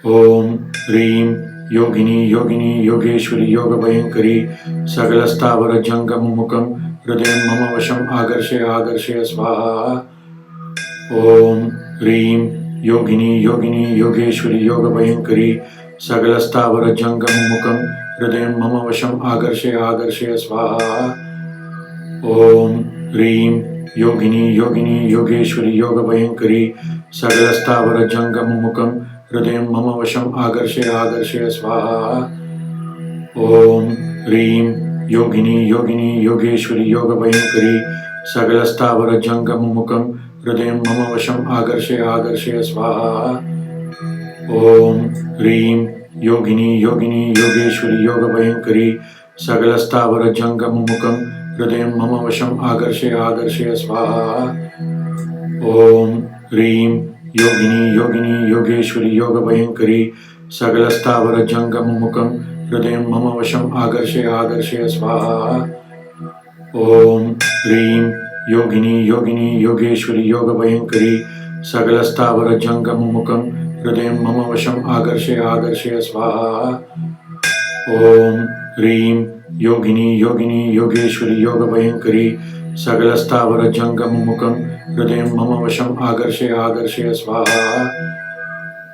ओम ह्रीं योगिनी योगिनी योगेश्वरी योगभयंकरी सकलस्थावर जंगम मुखम हृदय मम वशम आकर्षय आकर्षय स्वाहा। ओम ह्रीं योगिनी योगिनी योगेश्वरी योगभयंकरी सकलस्थावर जंगम मुखम हृदय मम वशम आकर्षय आकर्षय स्वाहा। ओम ह्रीं योगिनी योगिनी योगेश्वरी योगभयंकरी सकलस्थावर जंगम मुखम हृदय मम वशम आकर्षय आकर्षय स्वाहा। ओम ह्रीं योगिनी योगिनी योगेश्वरी योगभयंकरी सकलस्थावर जंगम मुखम हृदय मम वशम आकर्षय आकर्षय स्वाहा। ओम ह्रीं योगिनी योगिनी योगेश्वरी योगभयंकरी सकलस्थावर जंगम मुखम हृदय मम वशम आकर्षय आकर्षय स्वाहा। ओम ह्रीं योगिनी योगिनी योगेश्वरी योगभयंकरी सकलस्थावर जंगम मुखम हृदय मम वशम आकर्षय आकर्षय स्वाहा। ओम ह्रीं योगिनी योगिनी योगेश्वरी योगभयंकरी सकलस्थावर जंगम मुखम हृदय मम वशम आकर्षय आकर्षय स्वाहा। ओम ह्रीं योगिनी योगिनी योगेश्वरी योगभयंकरी सकलस्थावर जंगम मुखम हृदय मम वशम आकर्षय आकर्षय स्वाहा।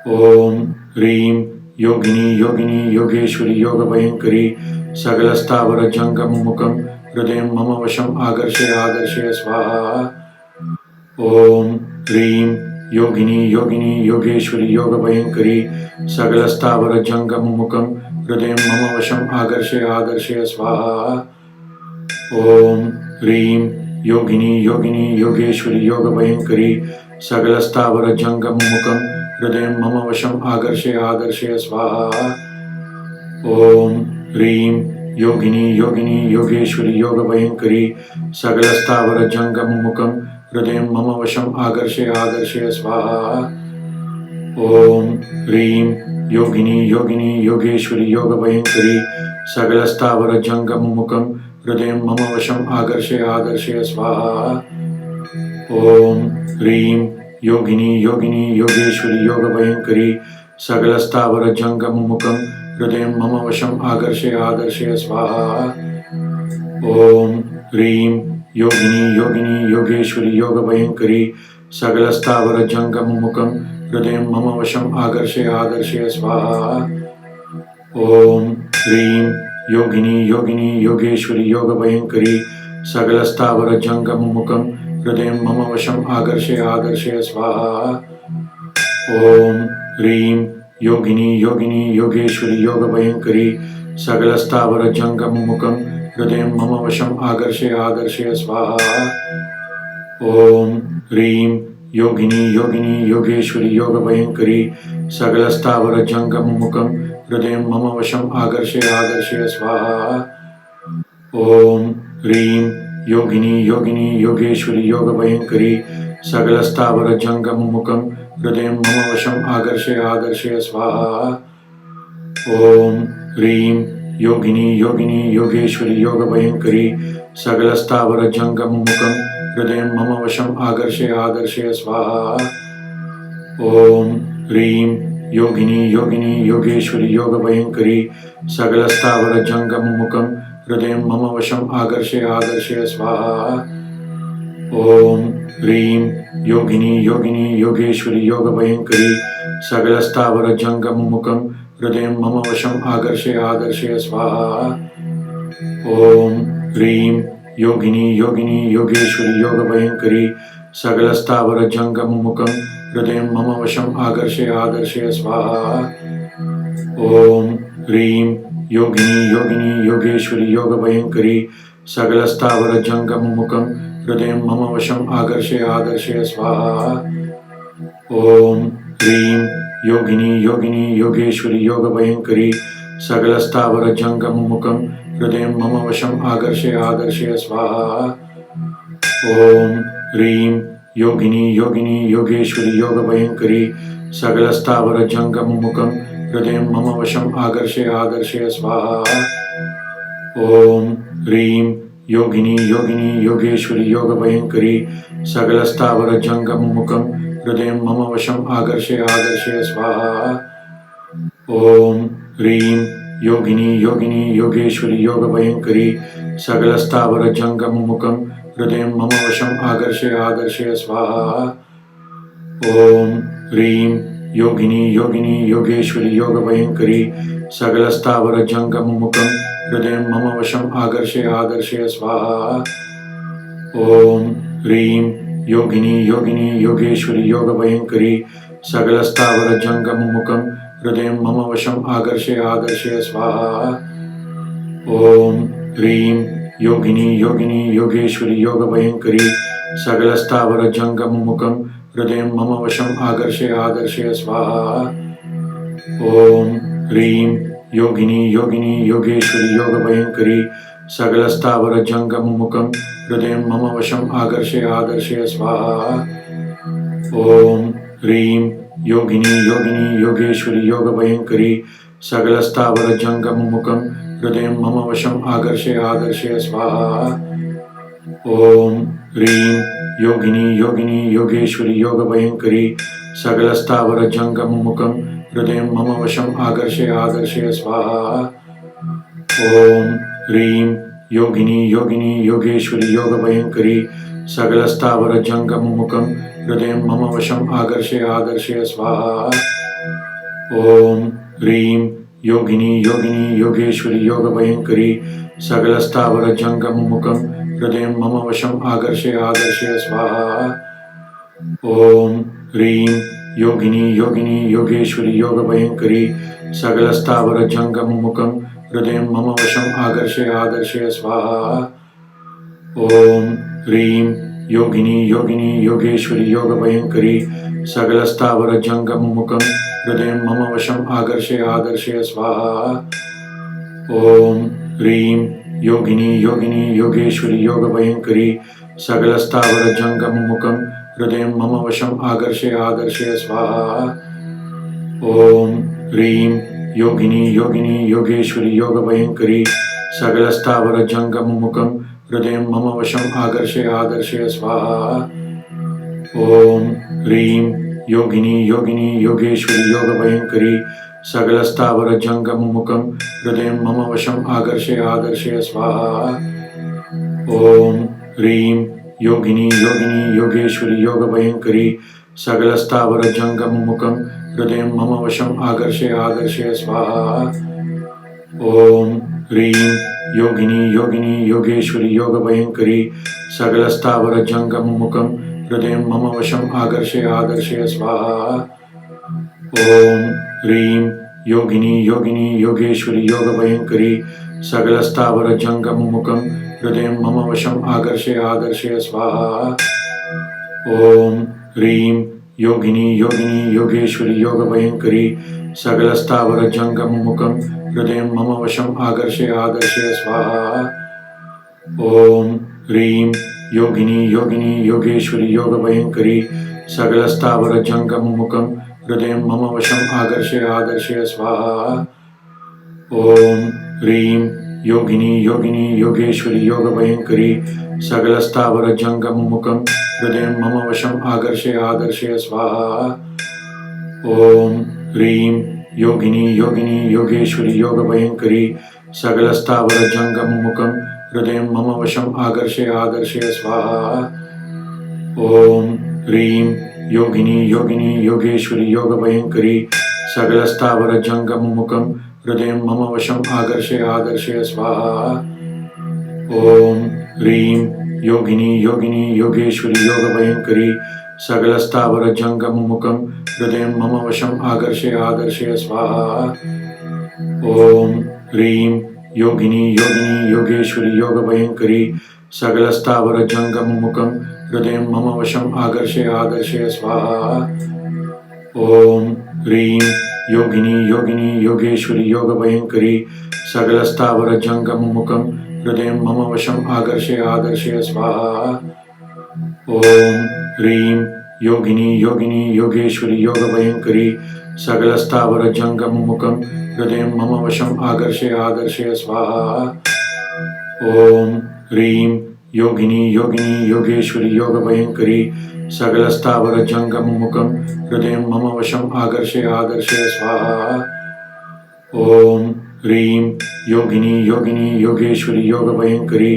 ओम ह्रीं योगिनी योगिनी योगेश्वरी योगभयंकरी सकलस्थावर जंगम मुखम हृदय मम वशम आकर्षय आकर्षय स्वाहा। ओम ह्रीं योगिनी योगिनी योगेश्वरी योगभयंकरी सकलस्थावर जंगम मुखम हृदय मम वशम आकर्षय आकर्षय स्वाहा। ओम ह्रीं योगिनी योगिनी योगेश्वरी योगभयंकरी सकलस्थावर जंगम मुखम हृदय मम वशम आकर्षय आकर्षय स्वाहा। ओम ह्रीं योगिनी योगिनी योगेश्वरी योगभयंकरी सकलस्थावर जंगम मुखम हृदय मम वशम आकर्षय आकर्षय स्वाहा। ओम ह्रीं योगिनी योगिनी योगेश्वरी योगभयंकरी सकलस्थावर जंगम मुखम हृदय मम वशम आकर्षय आकर्षय स्वाहा। ओम ह्रीं योगिनी योगिनी योगेश्वरी योगभयंकरी सकलस्थावर जंगम मुखम हृदय मम वशम आकर्षय आकर्षय स्वाहा। ओम ह्रीं योगिनी योगिनी योगेश्वरी योगभयंकरी सकलस्थावर जंगम मुखम हृदय मम वशम आकर्षय आकर्षय स्वाहा। ओम ह्रीं योगिनी योगिनी योगेश्वरी योगभयंकरी सकलस्थावर जंगम मुखम हृदय मम वशम आकर्षय आकर्षय स्वाहा। ओम ह्रीं योगिनी योगिनी योगेश्वरी योगभयंकरी सकलस्थावर जंगम मुखम हृदय मम वशम आकर्षय आकर्षय स्वाहा। ओम ह्रीं योगिनी योगिनी योगेश्वरी योगभयंकरी सकलस्थावर जंगम मुखम हृदय मम वशम आकर्षय आकर्षय स्वाहा। ओम ह्रीं योगिनी योगिनी योगेश्वरी योगभयंकरी सकलस्थावर जंगम मुखम हृदय मम वशम आकर्षय आकर्षय स्वाहा। ओम ह्रीं योगिनी योगिनी योगेश्वरी योगभयंकरी सकलस्थावर जंगम मुखम हृदय मम वशम आकर्षय आकर्षय स्वाहा। ओम ह्रीं योगिनी योगिनी योगेश्वरी योगभयंकरी सकलस्थावर जंगम मुखम हृदय मम वशम आकर्षय आकर्षय स्वाहा। ओम ह्रीं योगिनी योगिनी योगेश्वरी योगभयंकरी सकलस्थावर जंगम मुखम हृदय मम वशम आकर्षय आकर्षय स्वाहा। ओम ह्रीं योगिनी योगिनी योगेश्वरी योगभयंकरी सकलस्थावर जंगम मुखम हृदय मम वशम आकर्षय आकर्षय स्वाहा। ओम ह्रीं योगिनी योगिनी योगेश्वरी योगभयंकरी सकलस्थावर जंगम मुखम हृदय मम वशम आकर्षय आकर्षय स्वाहा। ओम ह्रीं योगिनी योगिनी योगेश्वरी योगभयंकरी सकलस्थावर जंगम मुखम हृदय मम वशम आकर्षय आकर्षय स्वाहा। ओम ह्रीं योगिनी योगिनी योगेश्वरी योगभयंकरी सकलस्थावर जंगम मुखम हृदय मम वशम आकर्षय आकर्षय स्वाहा। ओम ह्रीं योगिनी योगिनी योगेश्वरी योगभयंकरी सकलस्थावर जंगम मुखम हृदय मम वशम आकर्षय आकर्षय स्वाहा। ॐ ह्रीं योगिनी योगिनी योगेश्वरी योगभयङ्करी सकलस्थावरजङ्गममुखं हृदयं मम वशम् आकर्षय आकर्षय स्वाहा। ॐ ह्रीं योगिनी योगिनी योगेश्वरी योगभयङ्करी सकलस्थावरजङ्गममुखं हृदयं मम वशम् आकर्षय आकर्षय स्वाहा। ॐ ह्रीं योगिनी योगिनी योगेश्वरी योगभयङ्करी सकलस्थावरजङ्गममुखं हृदयं मम वशम् आकर्षय आकर्षय स्वाहा। ॐ ह्रीं योगिनी योगिनी योगेश्वरी योगभयङ्करी सकलस्थावरजङ्गममुखं हृदयं मम वशम् आकर्षय आकर्षय स्वाहा। ॐ ह्रीं योगिनी योगिनी योगेश्वरी योगभयङ्करी सकलस्थावरजङ्गममुखं हृदयं मम वशम् आकर्षय आकर्षय स्वाहा। ॐ ह्रीं योगिनी योगिनी योगेश्वरी योगभयङ्करी सकलस्थावरजङ्गममुखं हृदयं मम वशम् आकर्षय आकर्षय स्वाहा। ॐ ह्रीं योगिनी योगिनी योगेश्वरी योगभयङ्करी सकलस्थावरजङ्गममुखं हृदयं मम वशम् आकर्षय आकर्षय स्वाहा। ॐ ह्रीं योगिनी योगिनी योगेश्वरी योगभयङ्करी सकलस्थावरजङ्गममुखं हृदयं मम वशम् आकर्षय आकर्षय स्वाहा। ॐ ह्रीं योगिनी योगिनी योगेश्वरी योगभयङ्करी सकलस्थावरजङ्गममुखं हृदयं मम वशम् आकर्षय आकर्षय स्वाहा। ॐ ह्रीं योगिनी योगिनी योगेश्वरी योगभयङ्करी सकलस्थावरजङ्गममुखं हृदयं मम वशम् आकर्षय आकर्षय स्वाहा। ॐ ह्रीं योगिनी योगिनी योगेश्वरी योगभयङ्करी सकलस्थावरजङ्गममुखं हृदयं मम वशम् आकर्षय आकर्षय स्वाहा। ॐ ह्रीं योगिनी योगिनी योगेश्वरी योगभयङ्करी सकलस्थावरजङ्गममुखं हृदयं मम वशम् आकर्षय आकर्षय स्वाहा। ॐ ह्रीं योगिनी योगिनी योगेश्वरी योगभयङ्करी सकलस्थावरजङ्गममुखं हृदयं मम वशम् आकर्षय आकर्षय स्वाहा। ॐ ह्रीं योगिनी योगिनी योगेश्वरी योगभयङ्करी सकलस्थावरजङ्गममुखं हृदयं मम वशम् आकर्षय आकर्षय स्वाहा। ॐ ह्रीं योगिनी योगिनी योगेश्वरी योगभयङ्करी सकलस्थावरजङ्गममुखं हृदयं मम वशम् आकर्षय आकर्षय स्वाहा। ॐ ह्रीं योगिनी योगिनी योगेश्वरी योगभयङ्करी सकलस्थावरजङ्गममुखं हृदयं मम वशम् आकर्षय आकर्षय स्वाहा। ॐ ह्रीं योगिनी योगिनी योगेश्वरी योगभयङ्करी सकलस्थावरजङ्गममुखं हृदयं मम वशम् आकर्षय आकर्षय स्वाहा। ॐ ह्रीं योगिनी योगिनी योगेश्वरी योगभयङ्करी सकलस्थावरजङ्गममुखं हृदयं मम वशम् आकर्षय आकर्षय स्वाहा। ॐ ह्रीं योगिनी योगिनी योगेश्वरी योगभयङ्करी सकलस्थावरजङ्गममुखं हृदयं मम वशम् आकर्षय आकर्षय स्वाहा। ॐ ह्रीं योगिनी योगिनी योगेश्वरी योगभयङ्करी सकलस्थावरजङ्गममुखं हृदयं मम वशम् आकर्षय आकर्षय स्वाहा। ॐ ह्रीं योगिनी योगिनी योगेश्वरी योगभयङ्करी सकलस्थावरजङ्गममुखं हृदयं मम वशम् आकर्षय आकर्षय स्वाहा। ॐ ह्रीं योगिनी योगिनी योगेश्वरी योगभयङ्करी सकलस्थावरजङ्गममुखं हृदयं मम वशम् आकर्षय आकर्षय स्वाहा। ॐ ह्रीं योगिनी योगिनी योगेश्वरी योगभयङ्करी सकलस्थावरजङ्गममुखं हृदयं मम वशम् आकर्षय आकर्षय स्वाहा। ॐ ह्रीं योगिनी योगिनी योगेश्वरी योगभयङ्करी सकलस्थावरजङ्गममुखं हृदयं मम वशम् आकर्षय आकर्षय स्वाहा। ॐ ह्रीं योगिनी योगिनी योगेश्वरी योगभयङ्करी सकलस्थावरजङ्गममुखं हृदयं मम वशम् आकर्षय आकर्षय स्वाहा। ॐ ह्रीं योगिनी योगिनी योगेश्वरी योगभयङ्करी सकलस्थावरजङ्गममुखं हृदयं मम वशम् आकर्षय आकर्षय स्वाहा। ॐ ह्रीं योगिनी योगिनी योगेश्वरी योगभयङ्करी सकलस्थावरजङ्गममुखं हृदयं मम वशम् आकर्षय आकर्षय स्वाहा। ॐ ह्रीं योगिनी योगिनी योगेश्वरी योगभयङ्करी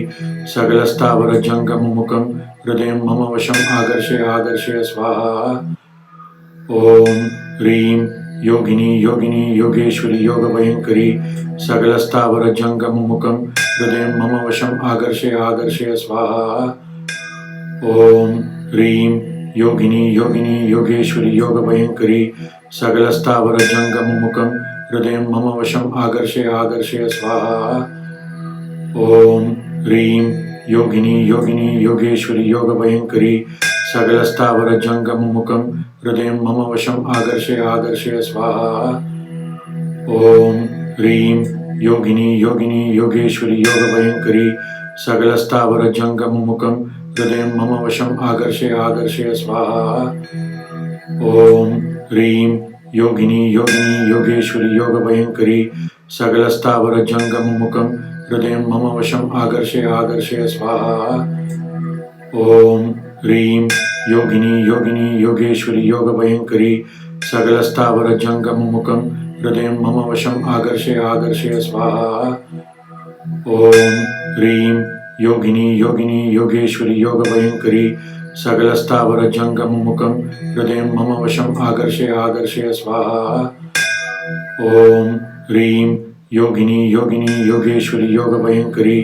सकलस्थावरजङ्गममुखं हृदयं मम वशम् आकर्षय आकर्षय स्वाहा। ॐ ह्रीं योगिनी योगिनी योगेश्वरी योगभयङ्करी सकलस्थावरजङ्गममुखं हृदयं मम वशम् आकर्षय आकर्षय स्वाहा। ॐ ह्रीं योगिनी योगिनी योगेश्वरी योगभयङ्करी सकलस्थावरजङ्गममुखं हृदयं मम वशम् आकर्षय आकर्षय स्वाहा। ॐ ह्रीं योगिनी योगिनी योगेश्वरी योगभयङ्करी सकलस्थावरजङ्गममुखं हृदयं मम वशम् आकर्षय आकर्षय स्वाहा। ॐ ह्रीं योगिनी योगिनी योगेश्वरी योगभयङ्करी सकलस्थावरजङ्गममुखं हृदयं मम वशम् आकर्षय आकर्षय स्वाहा। ॐ ह्रीं योगिनी योगिनी योगेश्वरी योगभयङ्करी सकलस्थावरजङ्गममुखं हृदयं मम वशम् आकर्षय आकर्षय स्वाहा। ॐ ह्रीं योगिनी योगिनी योगेश्वरी योगभयङ्करी सकलस्थावरजङ्गममुखं हृदयं मम वशम् आकर्षय आकर्षय स्वाहा। ॐ ह्रीं योगिनी योगिनी योगेश्वरी योगभयङ्करी सकलस्थावरजङ्गममुखं हृदयं मम वशम् आकर्षय आकर्षय स्वाहा। ॐ ह्रीं योगिनी योगिनी योगेश्वरी योगभयङ्करी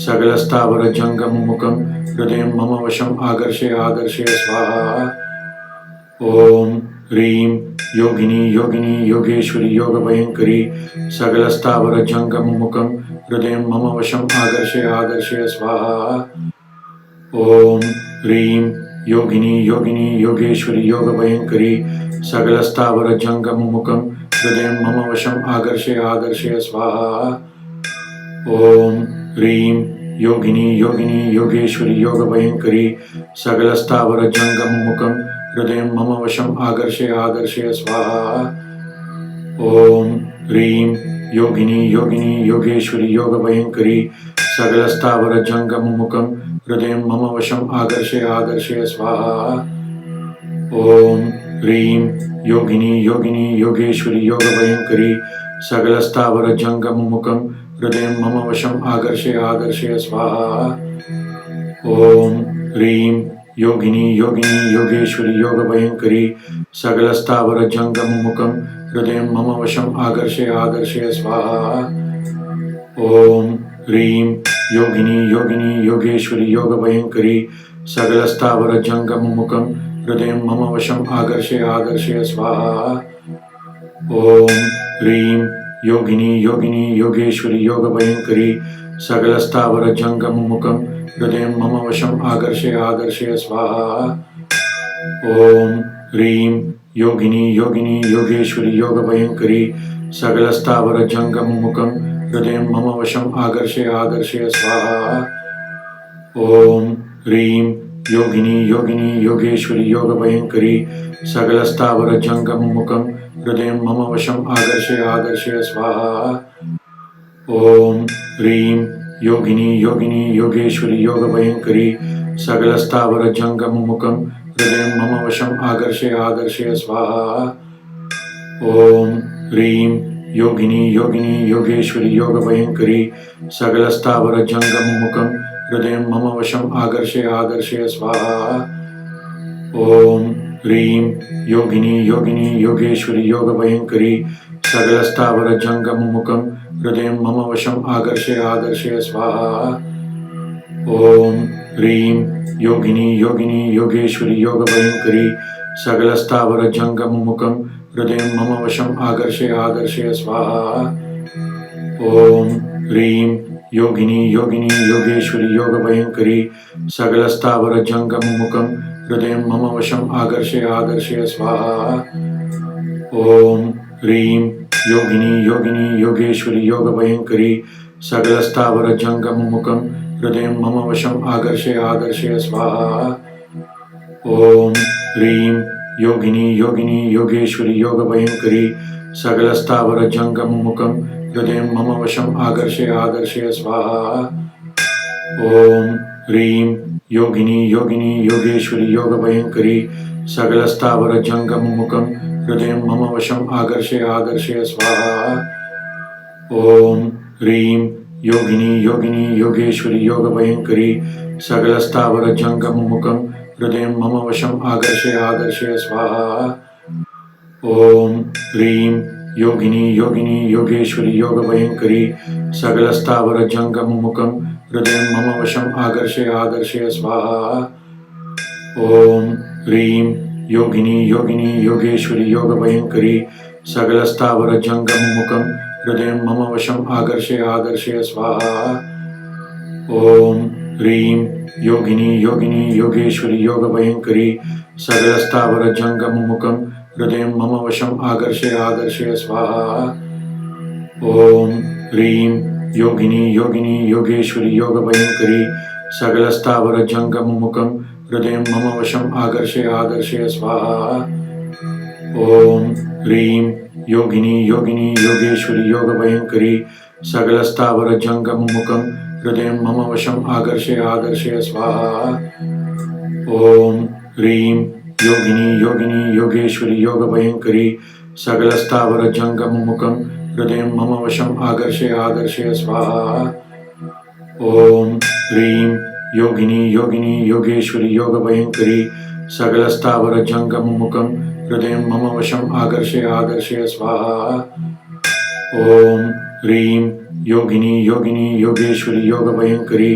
सकलस्थावरजङ्गममुखं हृदयं मम वशम् आकर्षय आकर्षय स्वाहा। ॐ ह्रीं योगिनी योगिनी योगेश्वरी योगभयङ्करी सकलस्थावरजङ्गममुखं हृदयं मम वशम् आकर्षय आकर्षय स्वाहा। ॐ ह्रीं योगिनी योगिनी योगेश्वरी योगभयङ्करी सकलस्थावरजङ्गममुखं हृदयं मम वशम् आकर्षय आकर्षय स्वाहा। ॐ ह्रीं योगिनी योगिनी योगेश्वरी योगभयङ्करी सकलस्थावरजङ्गममुखं हृदयं मम वशम् आकर्षय आकर्षय स्वाहा। ॐ ह्रीं योगिनी योगिनी योगेश्वरी योगभयङ्करी सकलस्थावरजङ्गममुखं हृदयं मम वशम् आकर्षय आकर्षय स्वाहा। ॐ ह्रीं योगिनी योगिनी योगेश्वरी योगभयङ्करी सकलस्थावरजङ्गममुखं हृदयं मम वशम् आकर्षय आकर्षय स्वाहा। ॐ ह्रीं योगिनी योगिनी योगेश्वरी योगभयङ्करी सकलस्थावरजङ्गममुखं हृदयं मम वशम् आकर्षय आकर्षय स्वाहा। ॐ ह्रीं योगिनी योगिनी योगेश्वरी योगभयङ्करी सकलस्थावरजङ्गममुखं हृदयं मम वशम् आकर्षय आकर्षय स्वाहा। ॐ ह्रीं योगिनी योगिनी योगेश्वरी योगभयङ्करी सकलस्थावरजङ्गममुखं हृदयं मम वशम् आकर्षय आकर्षय स्वाहा। ॐ ह्रीं योगिनी योगिनी योगेश्वरी योगभयङ्करी सकलस्थावरजङ्गममुखं हृदयं मम वशम् आकर्षय आकर्षय स्वाहा। ॐ ह्रीं योगिनी योगिनी योगेश्वरी योगभयङ्करी सकलस्थावरजङ्गममुखं हृदयं मम वशम् आकर्षय आकर्षय स्वाहा। ॐ ह्रीं योगिनी योगिनी योगेश्वरी योगभयङ्करी सकलस्थावरजङ्गममुखं हृदयं मम वशम् आकर्षय आकर्षय स्वाहा। ॐ ह्रीं योगिनी योगिनी योगेश्वरी योगभयङ्करी सकलस्थावरजङ्गममुखं हृदयं मम वशम् आकर्षय आकर्षय स्वाहा। ॐ ह्रीं योगिनी योगिनी योगेश्वरी योगभयङ्करी सकलस्थावरजङ्गममुखं हृदयं मम वशम् आकर्षय आकर्षय स्वाहा। ॐ ह्रीं योगिनी योगिनी योगेश्वरी योगभयङ्करी सकलस्थावरजङ्गममुखं हृदयं मम वशम् आकर्षय आकर्षय स्वाहा। ॐ ह्रीं योगिनी योगिनी योगेश्वरी योगभयङ्करी सकलस्थावरजङ्गममुखं हृदयं मम वशम् आकर्षय आकर्षय स्वाहा। ॐ ह्रीं योगिनी योगिनी योगेश्वरी योगभयङ्करी सकलस्थावरजङ्गममुखं हृदयं मम वशम् आकर्षय आकर्षय स्वाहा। ॐ ह्रीं योगिनी योगिनी योगेश्वरी योगभयङ्करी सकलस्थावरजङ्गममुखं हृदयं मम वशम् आकर्षय आकर्षय स्वाहा। ॐ ह्रीं योगिनी योगिनी योगेश्वरी योगभयङ्करी सकलस्थावरजङ्गममुखं हृदयं मम वशम् आकर्षय आकर्षय स्वाहा। ॐ ह्रीं योगिनी योगिनी योगेश्वरी योगभयङ्करी सकलस्थावरजङ्गममुखं हृदयं मम वशम् आकर्षय आकर्षय स्वाहा। ॐ ह्रीं योगिनी योगिनी योगेश्वरी योगभयङ्करी सकलस्थावरजङ्गममुखं हृदयं मम वशम् आकर्षय आकर्षय स्वाहा। ॐ ह्रीं योगिनी योगिनी योगेश्वरी योगभयङ्करी सकलस्थावरजङ्गममुखं हृदयं मम वशम् आकर्षय आकर्षय स्वाहा। ॐ ह्रीं योगिनी योगिनी योगेश्वरी योगभयङ्करी सकलस्थावरजङ्गममुखं हृदयं मम वशम् आकर्षय आकर्षय स्वाहा। ॐ ह्रीं योगिनी योगिनी योगेश्वरी योगभयङ्करी सकलस्थावरजङ्गममुखं हृदयं मम वशम् आकर्षय आकर्षय स्वाहा। ॐ ह्रीं योगिनी योगिनी योगेश्वरी योगभयङ्करी सकलस्थावरजङ्गममुखं हृदयं मम वशम् आकर्षय आकर्षय स्वाहा। ॐ ह्रीं योगिनी योगिनी योगेश्वरी योगभयङ्करी सकलस्थावरजङ्गममुखं हृदयं मम वशम् आकर्षय आकर्षय स्वाहा। ॐ ह्रीं योगिनी योगिनी योगेश्वरी योगभयङ्करी सकलस्थावरजङ्गममुखं हृदयं मम वशम् आकर्षय आकर्षय स्वाहा। ॐ ह्रीं योगिनी योगिनी योगेश्वरी योगभयङ्करी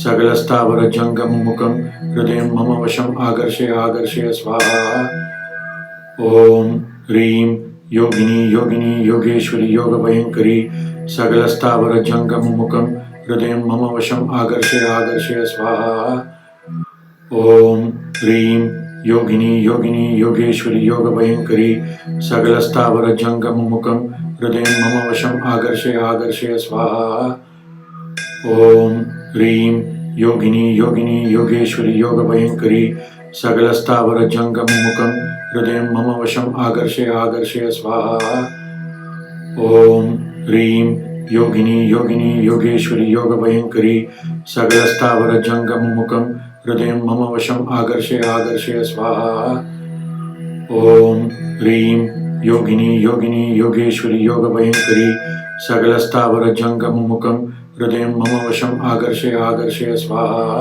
सकलस्थावरजङ्गममुखं हृदयं मम वशम् आकर्षय आकर्षय स्वाहा। ॐ ह्रीं योगिनी योगिनी योगेश्वरी योगभयङ्करी सकलस्थावरजङ्गममुखं हृदयं मम वशम् आकर्षय आकर्षय स्वाहा। ॐ ह्रीं योगिनी योगिनी योगेश्वरी योगभयङ्करी सकलस्थावरजङ्गममुखं हृदयं मम वशम् आकर्षय आकर्षय स्वाहा। ॐ ह्रीं योगिनी योगिनी योगेश्वरी योगभयङ्करी सकलस्थावरजङ्गममुखं हृदयं मम वशम् आकर्षय आकर्षय स्वाहा। ॐ ह्रीं योगिनी योगिनी योगेश्वरी योगभयङ्करी सकलस्थावरजङ्गममुखं हृदयं मम वशम् आकर्षय आकर्षय स्वाहा। ॐ ह्रीं योगिनी योगिनी योगेश्वरी योगभयङ्करी सकलस्थावरजङ्गममुखं हृदयं मम वशम् आकर्षय आकर्षय स्वाहा।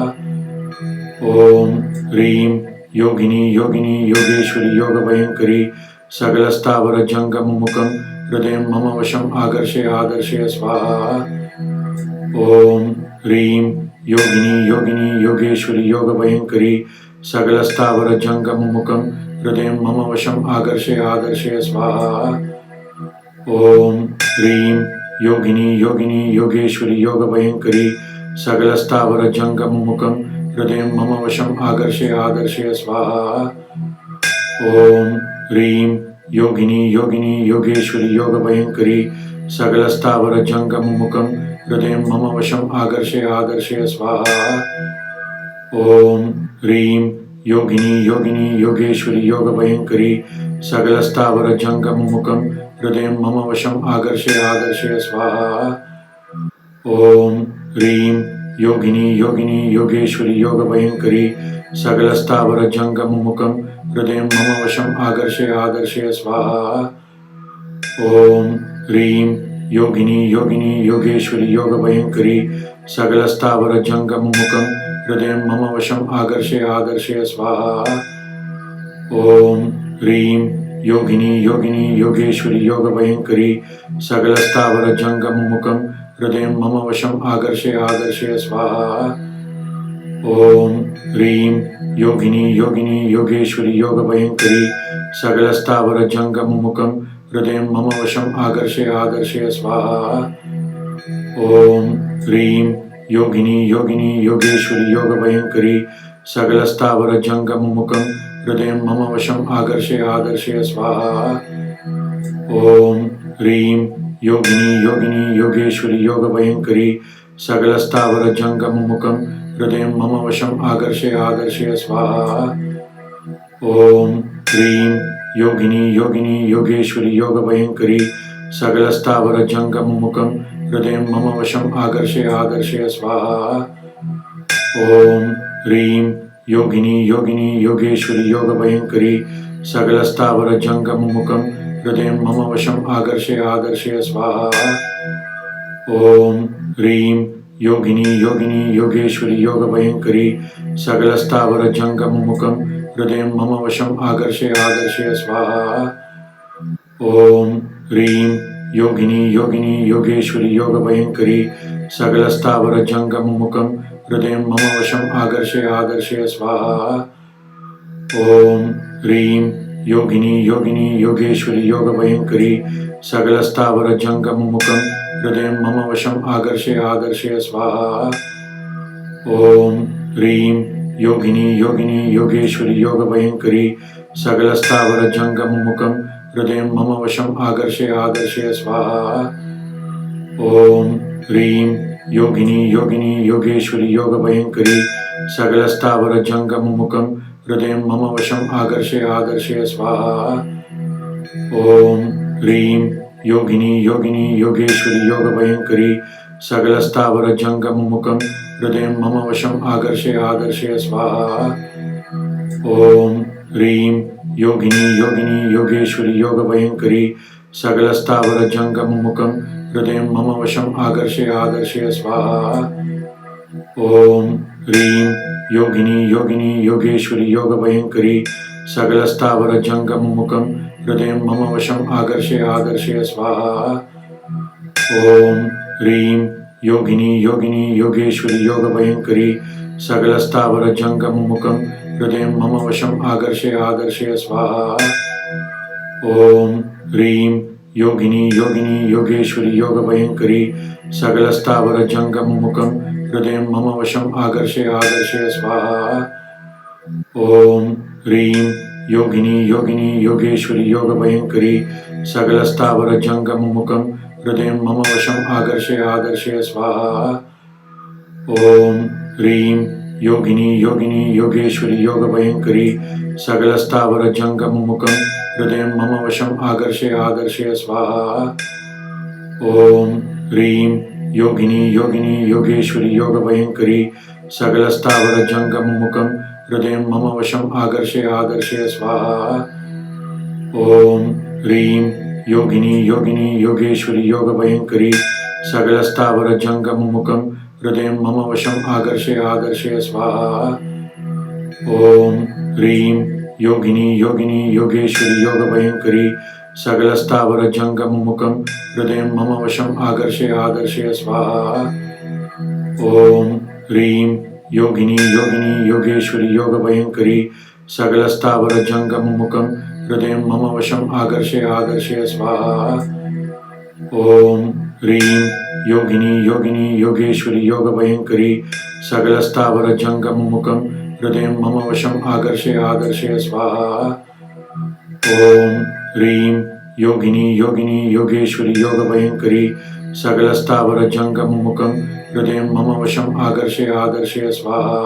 ॐ ह्रीं योगिनी योगिनी योगेश्वरी योगभयङ्करी सकलस्थावरजङ्गममुखं हृदयं मम वशम् आकर्षय आकर्षय स्वाहा। ॐ ह्रीं योगिनी योगिनी योगेश्वरी योगभयङ्करी सकलस्थावरजङ्गममुखं हृदयं मम वशम् आकर्षय आकर्षय स्वाहा। ॐ ह्रीं योगिनी योगिनी योगेश्वरी योगभयङ्करी सकलस्थावरजङ्गममुखं हृदयं मम वशम् आकर्षय आकर्षय स्वाहा। ॐ ह्रीं योगिनी योगिनी योगेश्वरी योगभयङ्करी सकलस्थावरजङ्गममुखं हृदयं मम वशम् आकर्षय आकर्षय स्वाहा। ॐ ह्रीं योगिनी योगिनी योगेश्वरी योगभयङ्करी सकलस्थावरजङ्गममुखं हृदयं मम वशम् आकर्षय आकर्षय स्वाहा। ॐ ह्रीं योगिनी योगिनी योगेश्वरी योगभयङ्करी सकलस्थावरजङ्गममुखं हृदयं मम वशम् आकर्षय आकर्षय स्वाहा। ॐ ह्रीं योगिनी योगिनी योगेश्वरी योगभयङ्करी सकलस्थावरजङ्गममुखं हृदयं मम वशम् आकर्षय आकर्षय स्वाहा। ॐ ह्रीं योगिनी योगिनी योगेश्वरी योगभयङ्करी सकलस्थावरजङ्गममुखं हृदयं मम वशम् आकर्षय आकर्षय स्वाहा। ॐ ह्रीं योगिनी योगिनी योगेश्वरी योगभयङ्करी सकलस्थावरजङ्गममुखं हृदयं मम वशम् आकर्षय आकर्षय स्वाहा। ॐ ह्रीं योगिनी योगिनी योगेश्वरी योगभयङ्करी सकलस्थावरजङ्गममुखं हृदयं मम वशम् आकर्षय आकर्षय स्वाहा। ॐ ह्रीं योगिनी योगिनी योगेश्वरी योगभयङ्करी सकलस्थावरजङ्गममुखं हृदयं मम वशम् आकर्षय आकर्षय स्वाहा। ॐ ह्रीं योगिनी योगिनी योगेश्वरी योगभयङ्करी सकलस्थावरजङ्गममुखं हृदयं मम वशम् आकर्षय आकर्षय स्वाहा। ॐ ह्रीं योगिनी योगिनी योगेश्वरी योगभयङ्करी सकलस्थावरजङ्गममुखं हृदयं मम वशम् आकर्षय आकर्षय स्वाहा। ओम ह्रीं योगिनी योगिनी योगेश्वरी योगभयंकरी सकलस्थावर जंगम मुखम हृदय मम वशम आकर्षय आकर्षय स्वाहा। ओम ह्रीं योगिनी योगिनी योगेश्वरी योगभयंकरी सकलस्थावर जंगम मुखम हृदय मम वशम आकर्षय आकर्षय स्वाहा। ओम ह्रीं योगिनी योगिनी योगेश्वरी योगभयंकरी सकलस्थावर जंगम मुखम हृदय मम वशम आकर्षय आकर्षय स्वाहा। ओम ह्रीं योगिनी योगिनी योगेश्वरी योगभयंकरी सकलस्थावर जंगम मुखम हृदय मम वशम आकर्षय आकर्षय स्वाहा। ओम ह्रीं योगिनी योगिनी योगेश्वरी योगभयंकरी सकलस्थावर जंगम मुखम हृदय मम वशम आकर्षय आकर्षय स्वाहा। ओम ह्रीं योगिनी योगिनी योगेश्वरी योगभयंकरी सकलस्थावर जंगम मुखम हृदय मम वशम आकर्षय आकर्षय स्वाहा। ओम ह्रीं योगिनी योगिनी योगेश्वरी योगभयंकरी सकलस्थावर जंगम मुखम हृदय मम वशम आकर्षय आकर्षय स्वाहा। ओम ह्रीं योगिनी योगिनी योगेश्वरी योगभयंकरी सकलस्थावर जंगम मुखम हृदय मम वशम आकर्षय आकर्षय स्वाहा। ओम ह्रीं योगिनी योगिनी योगेश्वरी योगभयंकरी सकलस्थावर जंगम मुखम हृदय मम वशम आकर्षय आकर्षय स्वाहा। ओम ह्रीं योगिनी योगिनी योगेश्वरी योगभयंकरी सकलस्थावर जंगम मुखम हृदय मम वशम आकर्षय आकर्षय स्वाहा। ओम ह्रीं योगिनी योगिनी योगेश्वरी योगभयंकरी सकलस्थावर जंगम मुखम हृदय मम वशम आकर्षय आकर्षय स्वाहा। ओम ह्रीं योगिनी योगिनी योगेश्वरी योगभयंकरी सकलस्थावर जंगम मुखम हृदय मम वशम आकर्षय आकर्षय स्वाहा। ओम ह्रीं योगिनी योगिनी योगेश्वरी योगभयंकरी सकलस्थावर जंगम मुखम हृदय मम वशम आकर्षय आकर्षय स्वाहा। ओम ह्रीं योगिनी योगिनी योगेश्वरी योगभयंकरी सकलस्थावर जंगम मुखम हृदय मम वशम आकर्षय आकर्षय स्वाहा। ओम ह्रीं योगिनी योगिनी योगेश्वरी योगभयंकरी सकलस्थावर जंगम मुखम हृदय मम वशम आकर्षय आकर्षय स्वाहा। ओम ह्रीं योगिनी योगिनी योगेश्वरी योगभयंकरी सकलस्थावर जंगम मुखम हृदय मम वशम आकर्षय आकर्षय स्वाहा। ओम ह्रीं योगिनी योगिनी योगेश्वरी योगभयंकरी सकलस्थावर जंगम मुखम हृदय मम वशम आकर्षय आकर्षय स्वाहा। ओम ह्रीं योगिनी योगिनी योगेश्वरी योगभयंकरी सकलस्थावर जंगम मुखम हृदय मम वशम आकर्षय आकर्षय स्वाहा।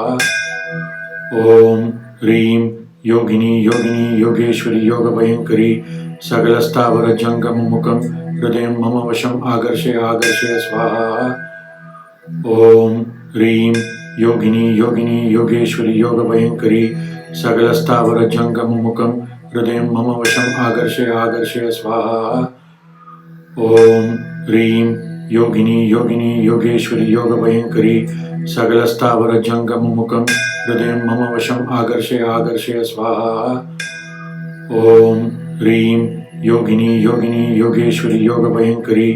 ओम ह्रीं योगिनी योगिनी योगेश्वरी योगभयंकरी सकलस्थावर जंगम मुखम हृदय मम वशम आकर्षय आकर्षय स्वाहा। ओम ह्रीं योगिनी योगिनी योगेश्वरी योगभयंकरी सकलस्थावर जंगम मुखम हृदय मम वशम आकर्षय आकर्षय स्वाहा। ओम ह्रीं योगिनी योगिनी योगेश्वरी योगभयंकरी सकलस्थावर जंगम मुखम हृदय मम वशम आकर्षय आकर्षय स्वाहा। ओम ह्रीं योगिनी योगिनी योगेश्वरी योगभयंकरी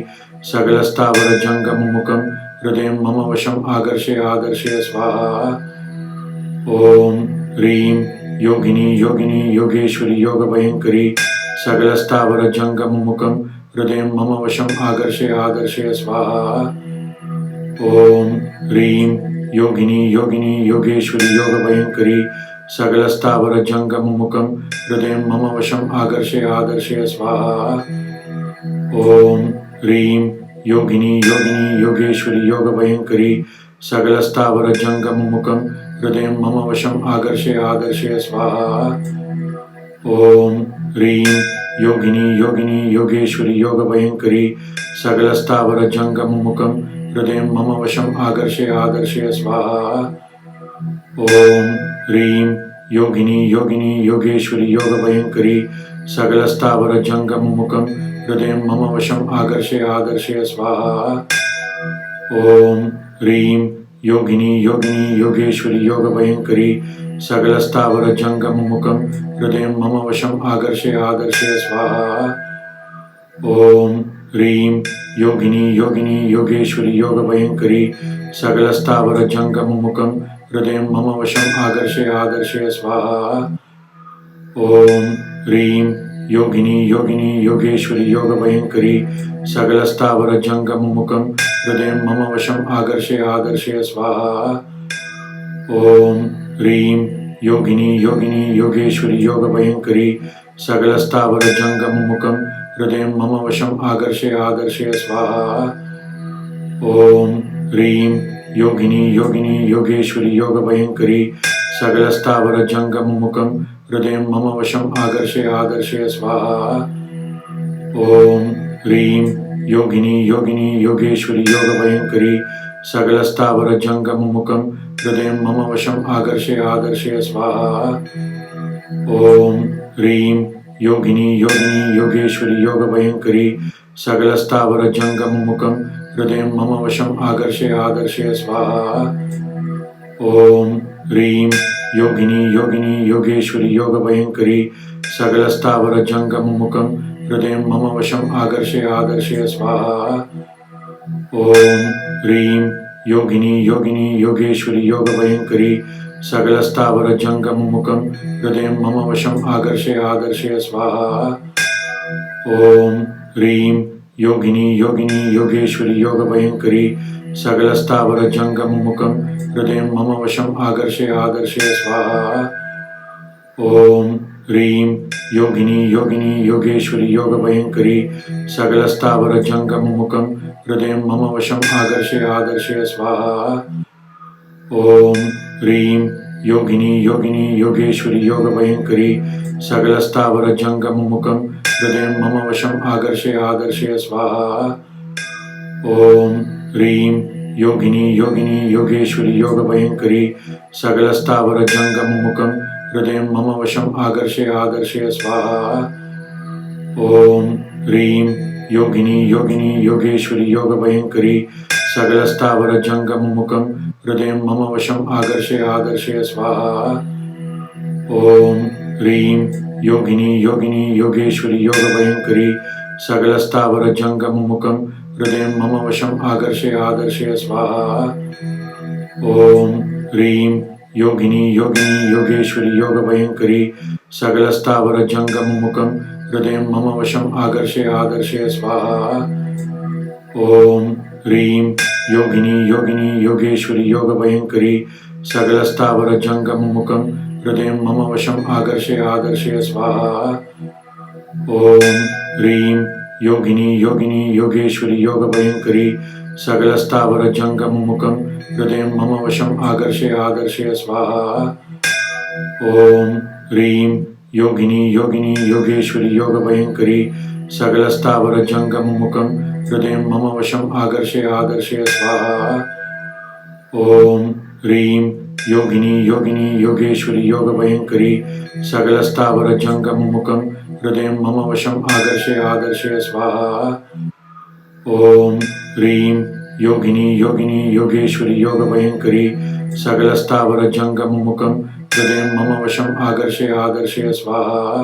सकलस्थावर जंगम मुखम हृदय मम वशम आकर्षय आकर्षय स्वाहा। ओम ह्रीं योगिनी योगिनी योगेश्वरी योगभयंकरी सकलस्थावर जंगम मुखम हृदय मम वशम आकर्षय आकर्षय स्वाहा। ओम ह्रीं योगिनी योगिनी योगेश्वरी योगभयंकरी सकलस्थावर जंगम मुखम हृदय मम वशम आकर्षय आकर्षय स्वाहा। ओम ह्रीं योगिनी योगिनी योगेश्वरी योगभयंकरी सकलस्थावर जंगम मुखम हृदय मम वशम आकर्षय आकर्षय स्वाहा। ओम ह्रीं योगिनी योगिनी योगेश्वरी योगभयंकरी सकलस्थावर जंगम मुखम हृदय मम वशम आकर्षय आकर्षय स्वाहा। ओम ह्रीं योगिनी योगिनी योगेश्वरी योगभयंकरी सकलस्थावर जंगम मुखम हृदय मम वशम आकर्षय आकर्षय स्वाहा। ॐ ह्रीं योगिनी योगिनी योगेश्वरी योगभयङ्करी सकलस्थावरजङ्गममुखं हृदयं मम वशम् आकर्षय आकर्षय स्वाहा। ॐ ह्रीं योगिनी योगिनी योगेश्वरी योगभयङ्करी सकलस्थावरजङ्गममुखं हृदयं मम वशम् आकर्षय आकर्षय स्वाहा। ॐ ह्रीं योगिनी योगिनी योगेश्वरी योगभयङ्करी सकलस्थावरजङ्गममुखं हृदयं मम वशम् आकर्षय आकर्षय स्वाहा। ॐ ह्रीं योगिनी योगिनी योगेश्वरी योगभयङ्करी सकलस्थावरजङ्गममुखं हृदयं मम वशम् आकर्षय आकर्षय स्वाहा। ॐ ह्रीं योगिनी योगिनी योगेश्वरी योगभयङ्करी सकलस्थावरजङ्गममुखं हृदयं मम वशम् आकर्षय आकर्षय स्वाहा। ॐ ह्रीं योगिनी योगिनी योगेश्वरी योगभयङ्करी सकलस्थावरजङ्गममुखं हृदयं मम वशम् आकर्षय आकर्षय स्वाहा। ॐ ह्रीं योगिनी योगिनी योगेश्वरी योगभयङ्करी सकलस्थावरजङ्गममुखं हृदयं मम वशम् आकर्षय आकर्षय स्वाहा। ॐ ह्रीं योगिनी योगिनी योगेश्वरी योगभयङ्करी सकलस्थावरजङ्गममुखं हृदयं मम वशम् आकर्षय आकर्षय स्वाहा। ॐ ह्रीं योगिनी योगिनी योगेश्वरी योगभयङ्करी सकलस्थावरजङ्गममुखं हृदयं मम वशम् आकर्षय आकर्षय स्वाहा। ॐ ह्रीं योगिनी योगिनी योगेश्वरी योगभयङ्करी सकलस्थावरजङ्गममुखं हृदयं मम वशम् आकर्षय आकर्षय स्वाहा। ॐ ह्रीं योगिनी योगिनी योगेश्वरी योगभयङ्करी सकलस्थावरजङ्गममुखं हृदयं मम वशम् आकर्षय आकर्षय स्वाहा। ॐ ह्रीं योगिनी योगिनी योगेश्वरी योगभयङ्करी सकलस्थावरजङ्गममुखं हृदयं मम वशम् आकर्षय आकर्षय स्वाहा। ॐ ह्रीं योगिनी योगिनी योगेश्वरी योगभयङ्करी सकलस्थावरजङ्गममुखं हृदयं मम वशम् आकर्षय आकर्षय स्वाहा। ॐ ह्रीं योगिनी योगिनी योगेश्वरी योगभयङ्करी सकलस्थावरजङ्गममुखं हृदयं मम वशम् आकर्षय आकर्षय स्वाहा। ॐ ह्रीं योगिनी योगिनी योगेश्वरी योगभयङ्करी सकलस्थावरजङ्गममुखं हृदयं मम वशम् आकर्षय आकर्षय स्वाहा। ॐ ह्रीं योगिनी योगिनी योगेश्वरी योगभयङ्करी सकलस्थावरजङ्गममुखं हृदयं मम वशम् आकर्षय आकर्षय स्वाहा। ॐ ह्रीं योगिनी योगिनी योगेश्वरी योगभयङ्करी सकलस्थावरजङ्गममुखं हृदयं मम वशम् आकर्षय आकर्षय स्वाहा। ॐ ह्रीं योगिनी योगिनी योगेश्वरी योगभयङ्करी सकलस्थावरजङ्गममुखं हृदयं मम वशम् आकर्षय आकर्षय स्वाहा। ॐ ह्रीं योगिनी योगिनी योगेश्वरी योगभयङ्करी सकलस्थावरजङ्गममुखं हृदयं मम वशम् आकर्षय आकर्षय स्वाहा। ॐ ह्रीं योगिनी योगिनी योगेश्वरी योगभयङ्करी सकलस्थावरजङ्गममुखं हृदयं मम वशम् आकर्षय आकर्षय स्वाहा। ॐ ह्रीं योगिनी योगिनी योगेश्वरी योगभयङ्करी सकलस्थावरजङ्गममुखं हृदयं मम वशम् आकर्षय आकर्षय स्वाहा।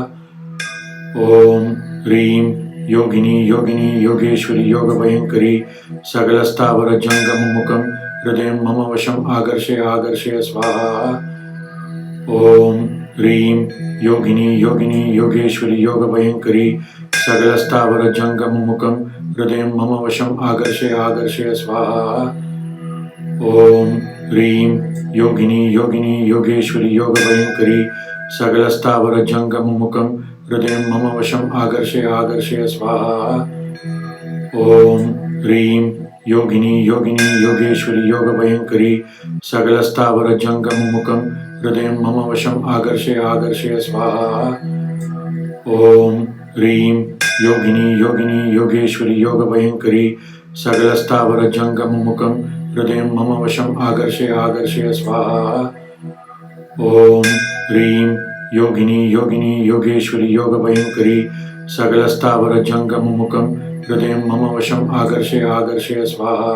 ॐ ह्रीं योगिनी योगिनी योगेश्वरी योगभयङ्करी सकलस्थावरजङ्गममुखं हृदयं मम वशम् आकर्षय आकर्षय स्वाहा। ॐ ह्रीं योगिनी योगिनी योगेश्वरी योगभयङ्करी सकलस्थावरजङ्गममुखं हृदयं मम वशम् आकर्षय आकर्षय स्वाहा। ॐ ह्रीं योगिनी योगिनी योगेश्वरी योगभयङ्करी सकलस्थावरजङ्गममुखं हृदयं मम वशम् आकर्षय आकर्षय स्वाहा। ॐ ह्रीं योगिनी योगिनी योगेश्वरी योगभयङ्करी सकलस्थावरजङ्गममुखं हृदयं मम वशम् आकर्षय आकर्षय स्वाहा। ॐ ह्रीं योगिनी योगिनी योगेश्वरी योगभयङ्करी सकलस्थावरजङ्गममुखं हृदयं मम वशम् आकर्षय आकर्षय स्वाहा। ॐ ह्रीं योगिनी योगिनी योगेश्वरी योगभयङ्करी सकलस्थावरजङ्गममुखं हृदयं मम वशम् आकर्षय आकर्षय स्वाहा।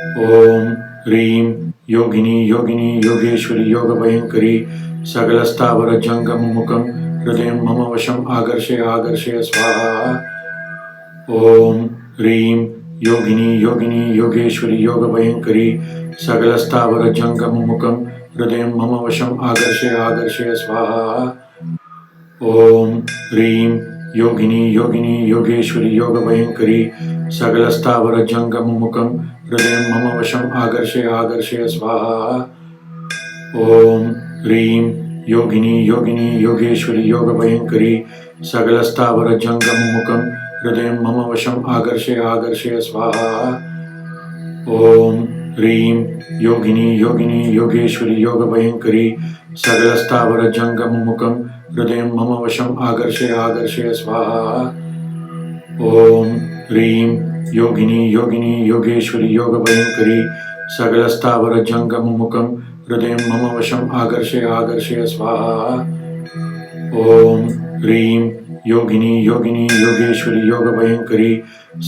ओम ह्रीं योगिनी योगिनी योगेश्वरी योगभयंकरी सकलस्थावर जंगम मुखम हृदय मम वशम आकर्षय आकर्षय स्वाहा। ओम ह्रीं योगिनी योगिनी योगेश्वरी योगभयंकरी सकलस्थावर जंगम मुखम हृदय मम वशम आकर्षय आकर्षय स्वाहा। ओम ह्रीं योगिनी योगिनी योगेश्वरी योगभयंकरी सकलस्थावर जंगम मुखम हृदय मम वशम आकर्षय आकर्षय स्वाहा। ओम ह्रीं योगिनी योगिनी योगेश्वरी योगभयंकरी सकलस्थावर जंगम मुखम हृदय मम वशम आकर्षय आकर्षय स्वाहा। ओम ह्रीं योगिनी योगिनी योगेश्वरी योगभयंकरी सकलस्थावर जंगम मुखम हृदय मम वशम आकर्षय आकर्षय स्वाहा। ओम ह्रीं योगिनी योगिनी योगेश्वरी योगभयंकरी सकलस्थावर जंगम मुखम हृदय मम वशम आकर्षय आकर्षय स्वाहा। ओम ह्रीं योगिनी योगिनी योगेश्वरी योगभयंकरी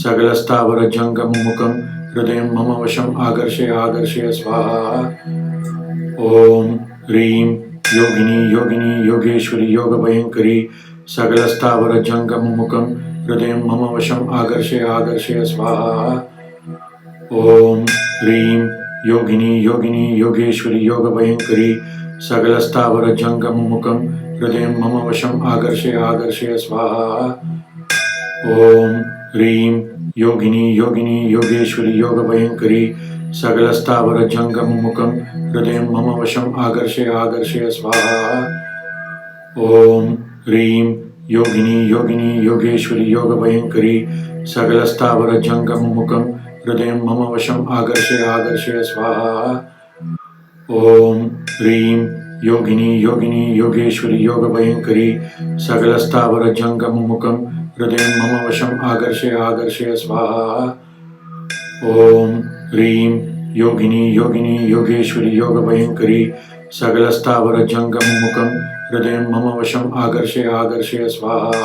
सकलस्थावर जंगम मुखम हृदय मम वशम आकर्षय आकर्षय स्वाहा। ओम ह्रीं योगिनी योगिनी योगेश्वरी योगभयंकरी सकलस्थावर जंगम मुखम हृदय मम वशम आकर्षय आकर्षय स्वाहा। ओम ह्रीं योगिनी योगिनी योगेश्वरी योगभयंकरी सकलस्थावर जंगम मुखम हृदय मम वशम आकर्षय आकर्षय स्वाहा। ओम ह्रीं योगिनी योगिनी योगेश्वरी योगभयंकरी सकलस्थावर जंगम मुखम हृदय मम वशम आकर्षय आकर्षय स्वाहा। ओम ह्रीं योगिनी योगिनी योगेश्वरी योगभयंकरी सकलस्थावर जंगम मुखम हृदय मम वशम आकर्षय आकर्षय स्वाहा। ओम ह्रीं योगिनी योगिनी योगेश्वरी योगभयंकरी सकलस्थावर जंगम मुखम हृदय मम वशम आकर्षय आकर्षय स्वाहा। ओम ह्रीं योगिनी योगिनी योगेश्वरी योगभयंकरी सकलस्थावर जंगम मुखम हृदय मम वशम आकर्षय आकर्षय स्वाहा।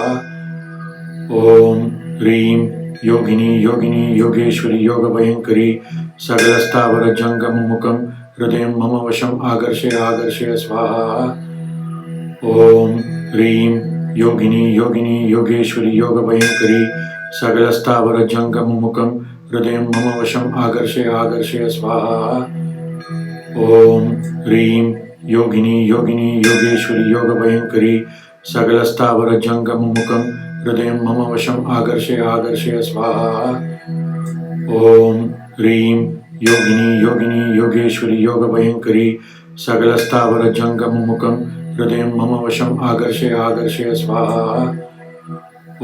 ओम ह्रीं योगिनी योगिनी योगेश्वरी योगभयंकरी सकलस्थावर जंगम मुखम हृदय मम वशम आकर्षय आकर्षय स्वाहा। ओम ह्रीं योगिनी योगिनी योगेश्वरी योगभयंकरी सकलस्थावर जंगम मुखम हृदय मम वशम आकर्षय आकर्षय स्वाहा। ओम ह्रीं योगिनी योगिनी योगेश्वरी योगभयंकरी सकलस्थावर जंगम मुखम हृदय मम वशम आकर्षय आकर्षय स्वाहा। ओम ह्रीं योगिनी योगिनी योगेश्वरी योगभयंकरी सकलस्थावर जंगम मुखम हृदय मम वशम आकर्षय आकर्षय स्वाहा।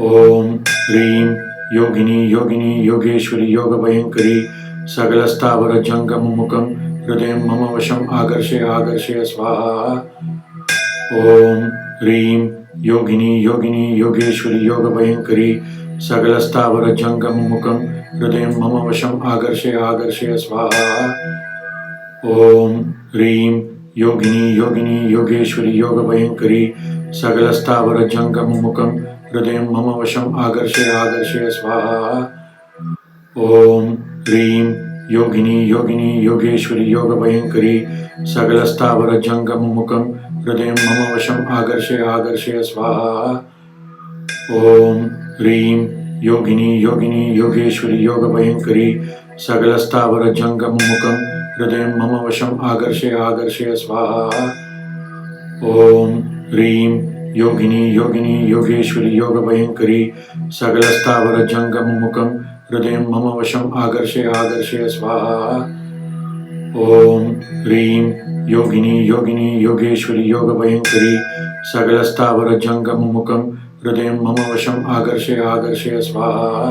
ओम ह्रीं योगिनी योगिनी योगेश्वरी योगभयंकरी सकलस्थावर जंगम मुखम हृदय मम वशम आकर्षय आकर्षय स्वाहा। ओम ह्रीं योगिनी योगिनी योगेश्वरी योगभयंकरी सकलस्थावर जंगम मुखम हृदय मम वशम आकर्षय आकर्षय स्वाहा। ओम ह्रीं योगिनी योगिनी योगेश्वरी योगभयंकरी सकलस्थावर जंगम मुखम हृदय मम वशम आकर्षय आकर्षय स्वाहा। ओम ह्रीं योगिनी योगिनी योगेश्वरी योगभयंकरी सकलस्थावर जंगम मुखम हृदय मम वशम आकर्षय आकर्षय स्वाहा। ओम ह्रीं योगिनी योगिनी योगेश्वरी योगभयंकरी सकलस्थावर जंगम मुखम हृदय मम वशम आकर्षय आकर्षय स्वाहा। ओम ह्रीं योगिनी योगिनी योगेश्वरी योगभयंकरी सकलस्थावर जंगम मुखम हृदय मम वशम आकर्षय आकर्षय स्वाहा। ओम ह्रीं योगिनी योगिनी योगेश्वरी योगभयंकरी सकलस्थावर जंगम मुखम हृदय मम वशम आकर्षय आकर्षय स्वाहा।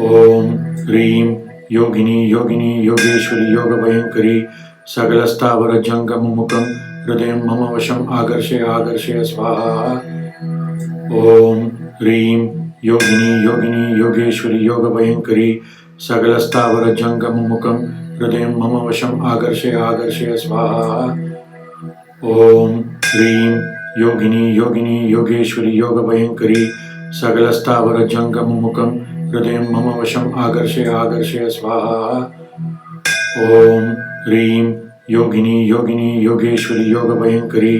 ओम ह्रीं योगिनी योगिनी योगेश्वरी योगभयंकरी सकलस्थावर जंगम मुखम हृदय मम वशम आकर्षय आकर्षय स्वाहा। ओम ह्रीं योगिनी योगिनी योगेश्वरी योगभयंकरी सकलस्थावर जंगम मुखम हृदय मम वशम आकर्षय आकर्षय स्वाहा। ओम ह्रीं योगिनी योगिनी योगेश्वरी योगभयंकरी सकलस्थावर जंगम मुखम हृदय मम वशम आकर्षय आकर्षय स्वाहा। ॐ ह्रीं योगिनी योगिनी योगेश्वरी योगभयङ्करी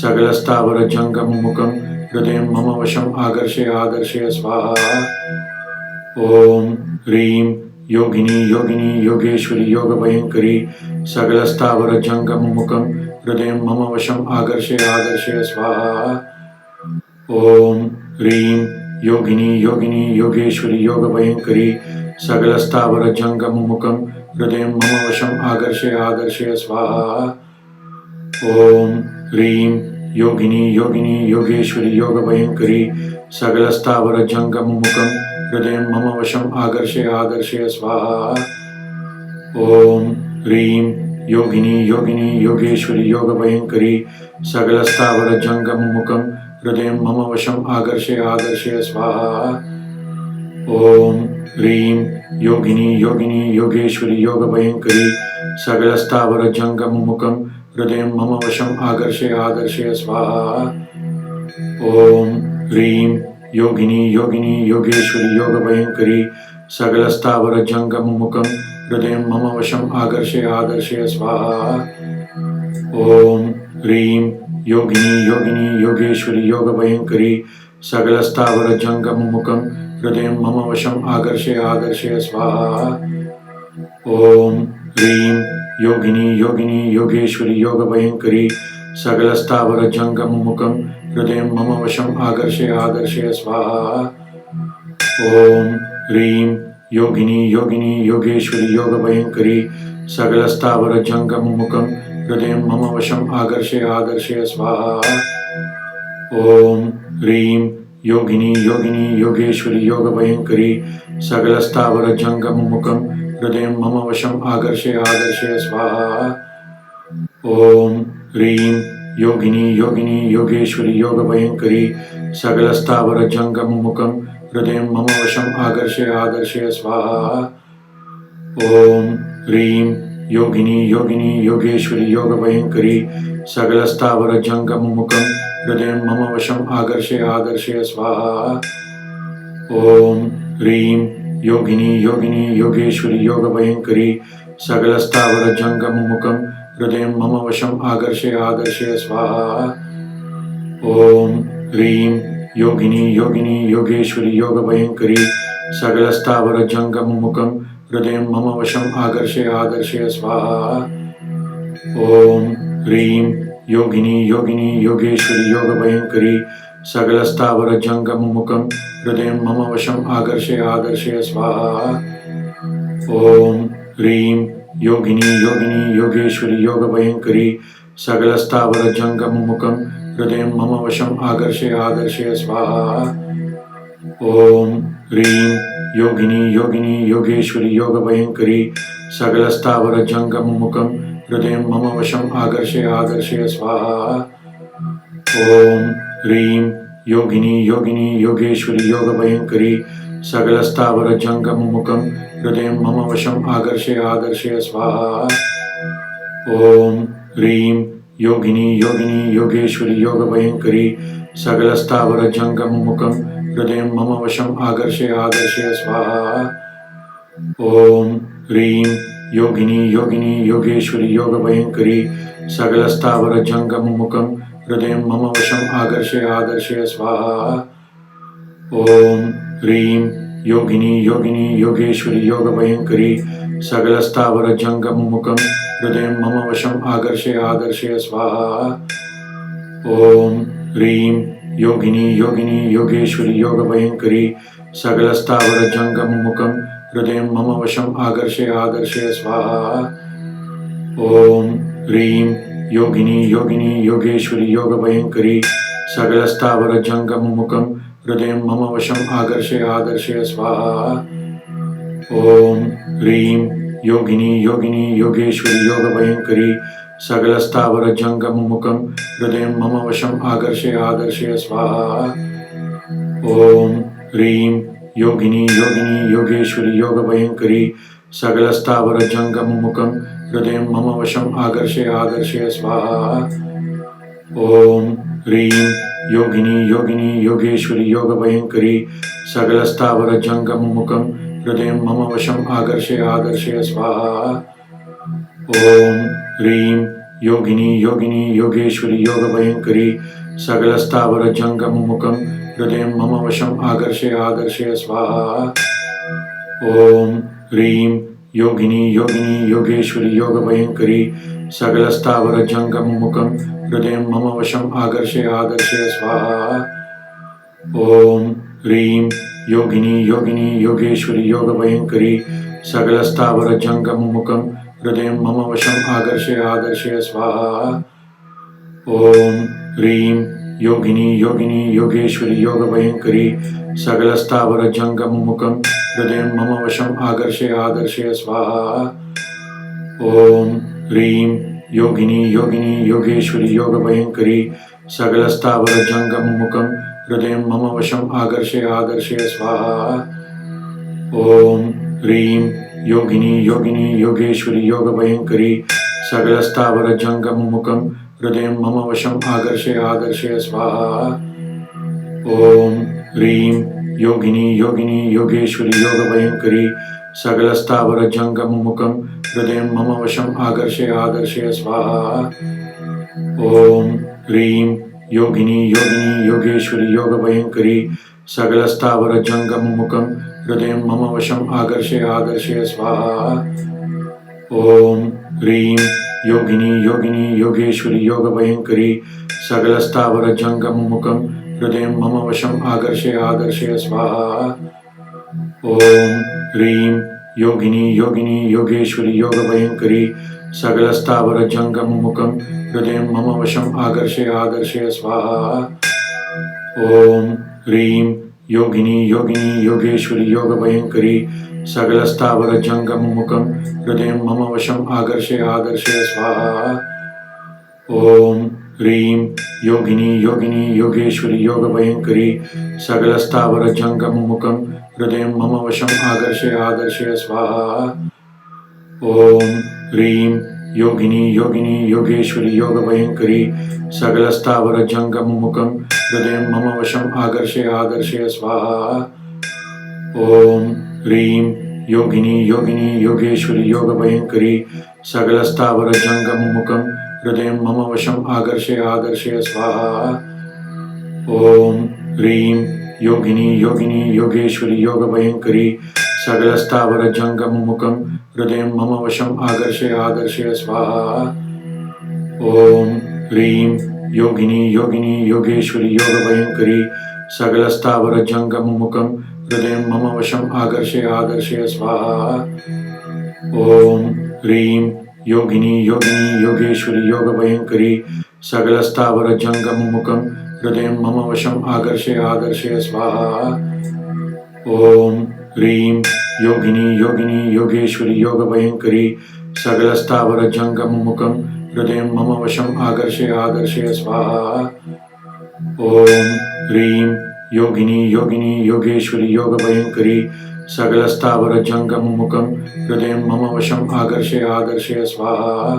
सकलस्थावरजङ्गममुखं हृदयं मम वशम् आकर्षय आकर्षय स्वाहा। ॐ ह्रीं योगिनी योगिनी योगेश्वरी योगभयङ्करी सकलस्थावरजङ्गममुखं हृदयं मम वशम् आकर्षय आकर्षय स्वाहा। ॐ ह्रीं योगिनी योगिनी योगेश्वरी योगभयङ्करी सकलस्थावरजङ्गममुखं हृदयं मम वशम् आकर्षय आकर्षय स्वाहा। ॐ ह्रीं योगिनी योगिनी योगेश्वरी योगभयङ्करी सकलस्थावरजङ्गममुखं हृदयं मम वशम् आकर्षय आकर्षय स्वाहा। ॐ ह्रीं योगिनी योगिनी योगेश्वरी योगभयङ्करी सकलस्थावरजङ्गममुखं हृदयं मम वशम् आकर्षय आकर्षय स्वाहा। ॐ ह्रीं योगिनी योगिनी योगेश्वरी योगभयङ्करी सकलस्थावरजङ्गममुखं हृदयं मम वशम् आकर्षय आकर्षय स्वाहा। ॐ ह्रीं योगिनी योगिनी योगेश्वरी योगभयङ्करी सकलस्थावरजङ्गममुखं हृदयं मम वशम् आकर्षय आकर्षय स्वाहा। ॐ ह्रीं योगिनी योगिनी योगेश्वरी योगभयङ्करी सकलस्थावरजङ्गममुखं हृदयं मम वशम् आकर्षय आकर्षय स्वाहा। ॐ ह्रीं योगिनी योगिनी योगेश्वरी योगभयङ्करी सकलस्थावरजङ्गममुखं हृदयं मम वशम् आकर्षय आकर्षय स्वाहा। ॐ ह्रीं योगिनी योगिनी योगेश्वरी योगभयङ्करी सकलस्थावरजङ्गममुखं हृदयं मम वशम् आकर्षय आकर्षय स्वाहा। ॐ ह्रीं योगिनी योगिनी योगेश्वरी योगभयङ्करी सकलस्थावरजङ्गममुखं हृदयं मम वशम् आकर्षय आकर्षय स्वाहा। ॐ ह्रीं योगिनी योगिनी योगेश्वरी योगभयङ्करी सकलस्थावरजङ्गममुखं हृदयं मम वशम् आकर्षय आकर्षय स्वाहा। ॐ ह्रीं योगिनी योगिनी योगेश्वरी योगभयङ्करी सकलस्थावरजङ्गममुखं हृदयं मम वशम् आकर्षय आकर्षय स्वाहा। ॐ ह्रीं योगिनी योगिनी योगेश्वरी योगभयङ्करी सकलस्थावरजङ्गममुखं हृदयं मम वशम् आकर्षय आकर्षय स्वाहा। ॐ ह्रीं योगिनी योगिनी योगेश्वरी योगभयङ्करी सकलस्थावरजङ्गममुखं हृदयं मम वशम् आकर्षय आकर्षय स्वाहा। ॐ ह्रीं योगिनी योगिनी योगेश्वरी योगभयङ्करी सकलस्थावरजङ्गममुखं हृदयं मम वशम् आकर्षय आकर्षय स्वाहा। ॐ ह्रीं योगिनी योगिनी योगेश्वरी योगभयङ्करी सकलस्थावरजङ्गममुखं हृदयं मम वशम् आकर्षय आकर्षय स्वाहा। ॐ ह्रीं योगिनी योगिनी योगेश्वरी योगभयङ्करी सकलस्थावरजङ्गममुखं हृदयं मम वशम् आकर्षय आकर्षय स्वाहा। ॐ ह्रीं योगिनी योगिनी योगेश्वरी योगभयङ्करी सकलस्थावरजङ्गममुखं हृदयं मम वशम् आकर्षय आकर्षय स्वाहा। ॐ ह्रीं योगिनी योगिनी योगेश्वरी योगभयङ्करी सकलस्थावरजङ्गममुखं हृदयं मम वशम् आकर्षय आकर्षय स्वाहा। ॐ ह्रीं योगिनी योगिनी योगेश्वरी योगभयङ्करी सकलस्थावरजङ्गममुखं हृदयं मम वशम् आकर्षय आकर्षय स्वाहा। ॐ ह्रीं योगिनी योगिनी योगेश्वरी योगभयङ्करी सकलस्थावरजङ्गममुखं हृदयं मम वशम् आकर्षय आकर्षय स्वाहा। ॐ ह्रीं योगिनी योगिनी योगेश्वरी योगभयङ्करी सकलस्थावरजङ्गममुखं हृदयं मम वशम् आकर्षय आकर्षय स्वाहा। ॐ ह्रीं योगिनी योगिनी योगेश्वरी योगभयङ्करी सकलस्थावरजङ्गममुखं हृदयं मम वशम् आकर्षय आकर्षय स्वाहा। ॐ ह्रीं योगिनी योगिनी योगेश्वरी योगभयङ्करी सकलस्थावरजङ्गममुखं हृदयं मम वशम् आकर्षय आकर्षय स्वाहा। ॐ ह्रीं योगिनी योगिनी योगेश्वरी योगभयङ्करी सकलस्थावरजङ्गममुखं हृदयं मम वशम् आकर्षय आकर्षय स्वाहा। ॐ ह्रीं योगिनी योगिनी योगेश्वरी योगभयङ्करी सकलस्थावरजङ्गममुखं हृदयं मम वशम् आकर्षय आकर्षय स्वाहा। ओम ह्रीं योगिनी योगिनी योगेश्वरी योगभयंकरी सकलस्थावर जंगम मुखम हृदय मम वशम आकर्षय आकर्षय स्वाहा। ओम ह्रीं योगिनी योगिनी योगेश्वरी योगभयंकरी सकलस्थावर जंगम मुखम हृदय मम वशम आकर्षय आकर्षय स्वाहा। ओम ह्रीं योगिनी योगिनी योगेश्वरी योगभयंकरी सकलस्थावर जंगम मुखम हृदय मम वशम आकर्षय आकर्षय स्वाहा। ओम ह्रीं योगिनी योगिनी योगेश्वरी योगभयंकरी सकलस्थावर जंगम मुखम हृदय मम वशम आकर्षय आकर्षय स्वाहा। ओम ह्रीं योगिनी योगिनी योगेश्वरी योगभयंकरी सकलस्थावर जंगम मुखम हृदय मम वशम आकर्षय आकर्षय स्वाहा। ओम ह्रीं योगिनी योगिनी योगेश्वरी योगभयंकरी सकलस्थावर जंगम मुखम हृदय मम वशम आकर्षय आकर्षय स्वाहा। ओम ह्रीं योगिनी योगिनी योगेश्वरी योगभयंकरी सकलस्थावर जंगम मुखम हृदय मम वशम आकर्षय आकर्षय स्वाहा। ओम ह्रीं योगिनी योगिनी योगेश्वरी योगभयंकरी सकलस्थावर जंगम मुखम हृदय मम वशम आकर्षय आकर्षय स्वाहा। ओम ह्रीं योगिनी योगिनी योगेश्वरी योगभयंकरी सकलस्थावर जंगम मुखम हृदय मम वशम आकर्षय आकर्षय स्वाहा। ओम ह्रीं योगिनी योगिनी योगेश्वरी योगभयंकरी सकलस्थावर जंगम मुखम हृदय मम वशम आकर्षय आकर्षय स्वाहा। ओम ह्रीं योगिनी योगिनी योगेश्वरी योगभयंकरी सकलस्थावर जंगम मुखम हृदय मम वशम आकर्षय आकर्षय स्वाहा। ओम ह्रीं योगिनी योगिनी योगेश्वरी योगभयंकरी सकलस्थावर जंगम मुखम हृदय मम वशम आकर्षय आकर्षय स्वाहा। ओम ह्रीं योगिनी योगिनी योगेश्वरी योगभयंकरी सकलस्थावर जंगम मुखम हृदय मम वशम आकर्षय आकर्षय स्वाहा। ओम ह्रीं योगिनी योगिनी योगेश्वरी योगभयंकरी सकलस्थावर जंगम मुखम हृदय मम वशम आकर्षय आकर्षय स्वाहा। ओम ह्रीं योगिनी योगिनी योगेश्वरी योगभयंकरी सकलस्थावर जंगम मुखम हृदय मम वशम आकर्षय आकर्षय स्वाहा। ओम ह्रीं योगिनी योगिनी योगेश्वरी योगभयंकरी सकलस्थावर जंगम मुखम हृदय मम वशम आकर्षय आकर्षय स्वाहा। ओम ह्रीं योगिनी योगिनी योगेश्वरी योगभयंकरी सकलस्थावर जंगम मुखम हृदय मम वशम आकर्षय आकर्षय स्वाहा। ओम ह्रीं योगिनी योगिनी योगेश्वरी योगभयंकरी सकलस्थावर जंगम मुखम हृदय मम वशम आकर्षय आकर्षय स्वाहा। ओम ह्रीं योगिनी योगिनी योगेश्वरी योगभयंकरी सकलस्थावर जंगम मुखम हृदय मम वशम आकर्षय आकर्षय स्वाहा।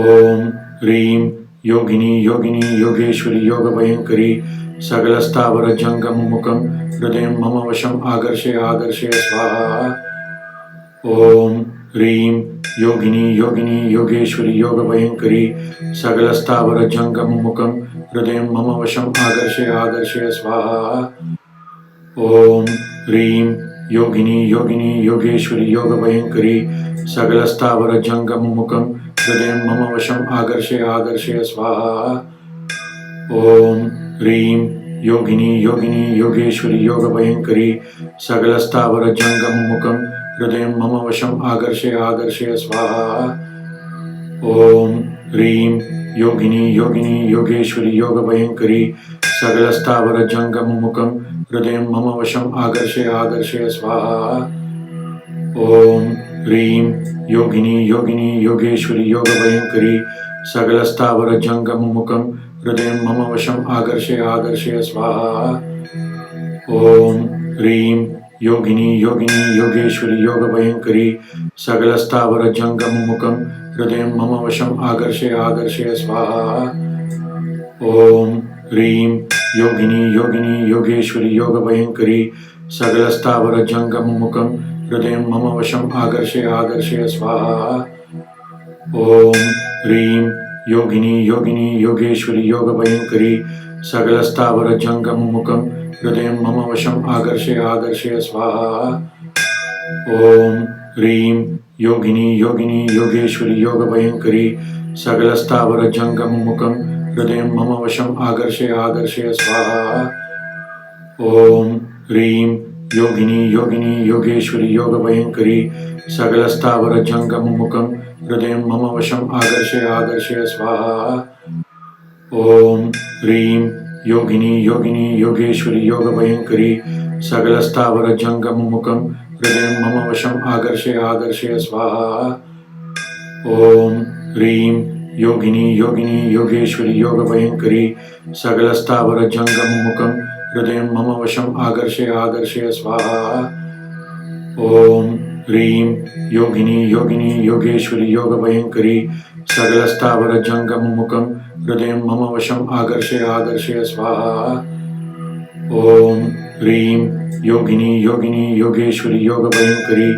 ओम ह्रीं योगिनी योगिनी योगेश्वरी योगभयंकरी सकलस्थावर जंगम मुखम हृदय मम वशम आकर्षय आकर्षय स्वाहा। ओम ह्रीं योगिनी योगिनी योगेश्वरी योगभयंकरी सकलस्थावर जंगम मुखम हृदय मम वशम आकर्षय आकर्षय स्वाहा। ओम ह्रीं योगिनी योगिनी योगेश्वरी योगभयंकरी सकलस्थावर जंगम मुखम हृदय मम वशम आकर्षय आकर्षय स्वाहा। ओम ह्रीं योगिनी योगिनी योगेश्वरी योगभयंकरी सकलस्थावर जंगम मुखम हृदय मम वशम आकर्षय आकर्षय स्वाहा। ओम ह्रीं योगिनी योगिनी योगेश्वरी योगभयंकरी सकलस्थावर जंगम मुखम हृदय मम वशम आकर्षय आकर्षय स्वाहा। ओम ह्रीं योगिनी योगिनी योगेश्वरी योगभयंकरी सकलस्थावर जंगम मुखम हृदय मम वशम आकर्षय आकर्षय स्वाहा। ओम ह्रीं योगिनी योगिनी योगेश्वरी योगभयंकरी सकलस्थावर जंगम मुखम हृदय मम वशम आकर्षय आकर्षय स्वाहा। ओम ह्रीं योगिनी योगिनी योगेश्वरी योगभयंकरी सकलस्थावर जंगम मुखम हृदय मम वशम आकर्षय आकर्षय स्वाहा। ॐ ह्रीं योगिनी योगिनी योगेश्वरी योगभयङ्करी सकलस्थावरजङ्गममुखं हृदयं मम वशम् आकर्षय आकर्षय स्वाहा। ॐ ह्रीं योगिनी योगिनी योगेश्वरी योगभयङ्करी सकलस्थावरजङ्गममुखं हृदयं मम वशम् आकर्षय आकर्षय स्वाहा। ॐ ह्रीं योगिनी योगिनी योगेश्वरी योगभयङ्करी सकलस्थावरजङ्गममुखं हृदयं मम वशम् आकर्षय आकर्षय स्वाहा। ॐ ह्रीं योगिनी योगिनी योगेश्वरी योगभयङ्करी सकलस्थावरजङ्गममुखं हृदयं मम वशम् आकर्षय आकर्षय स्वाहा। ॐ ह्रीं योगिनी योगिनी योगेश्वरी योगभयङ्करी सकलस्थावरजङ्गममुखं हृदयं मम वशम् आकर्षय आकर्षय स्वाहा। ॐ ह्रीं योगिनी योगिनी योगेश्वरी योगभयङ्करी सकलस्थावरजङ्गममुखं हृदयं मम वशम् आकर्षय आकर्षय स्वाहा। ॐ ह्रीं योगिनी योगिनी योगेश्वरी योगभयङ्करी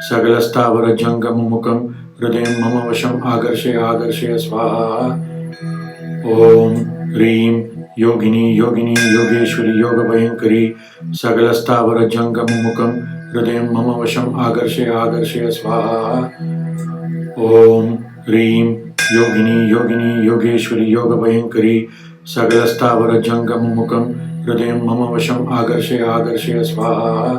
सकलस्थावरजङ्गममुखं हृदयं मम वशम् आकर्षय आकर्षय स्वाहा। ॐ ह्रीं योगिनी योगिनी योगेश्वरी योगभयङ्करी सकलस्थावरजङ्गममुखं हृदयं मम वशम् आकर्षय आकर्षय स्वाहा। ॐ ह्रीं योगिनी योगिनी योगेश्वरी योगभयङ्करी सकलस्थावरजङ्गममुखं हृदयं मम वशम् आकर्षय आकर्षय स्वाहा।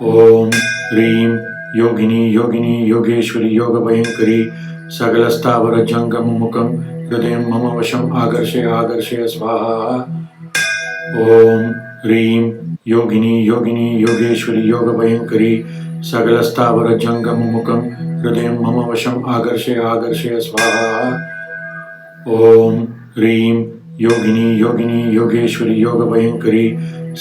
ॐ ह्रीं योगिनी योगिनी योगेश्वरी योगभयङ्करी सकलस्थावरजङ्गममुखं हृदयं मम वशम् आकर्षय आकर्षय स्वाहा। ॐ ह्रीं योगिनी योगिनी योगेश्वरी योगभयङ्करी सकलस्थावरजङ्गममुखं हृदयं मम वशम् आकर्षय आकर्षय स्वाहा। ॐ ह्रीं योगिनी योगिनी योगेश्वरी योगभयङ्करी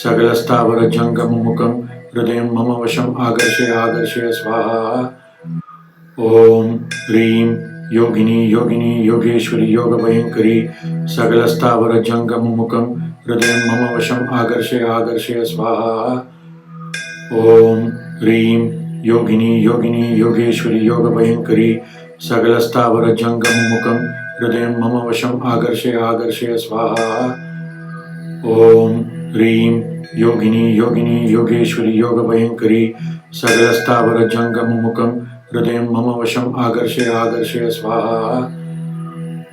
सकलस्थावरजङ्गममुखं हृदयं मम वशम् आकर्षय आकर्षय स्वाहा। ॐ ह्रीं योगिनी योगिनी योगेश्वरी योगभयङ्करी सकलस्थावरजङ्गममुखं हृदयं मम वशम् आकर्षय आकर्षय स्वाहा। ॐ ह्रीं योगिनी योगिनी योगेश्वरी योगभयङ्करी सकलस्थावरजङ्गममुखं हृदयं मम वशम् आकर्षय आकर्षय स्वाहा। ॐ ह्रीं योगिनी योगिनी योगेश्वरी योगभयङ्करी सकलस्थावरजङ्गममुखं हृदयं मम वशम् आकर्षय आकर्षय स्वाहा।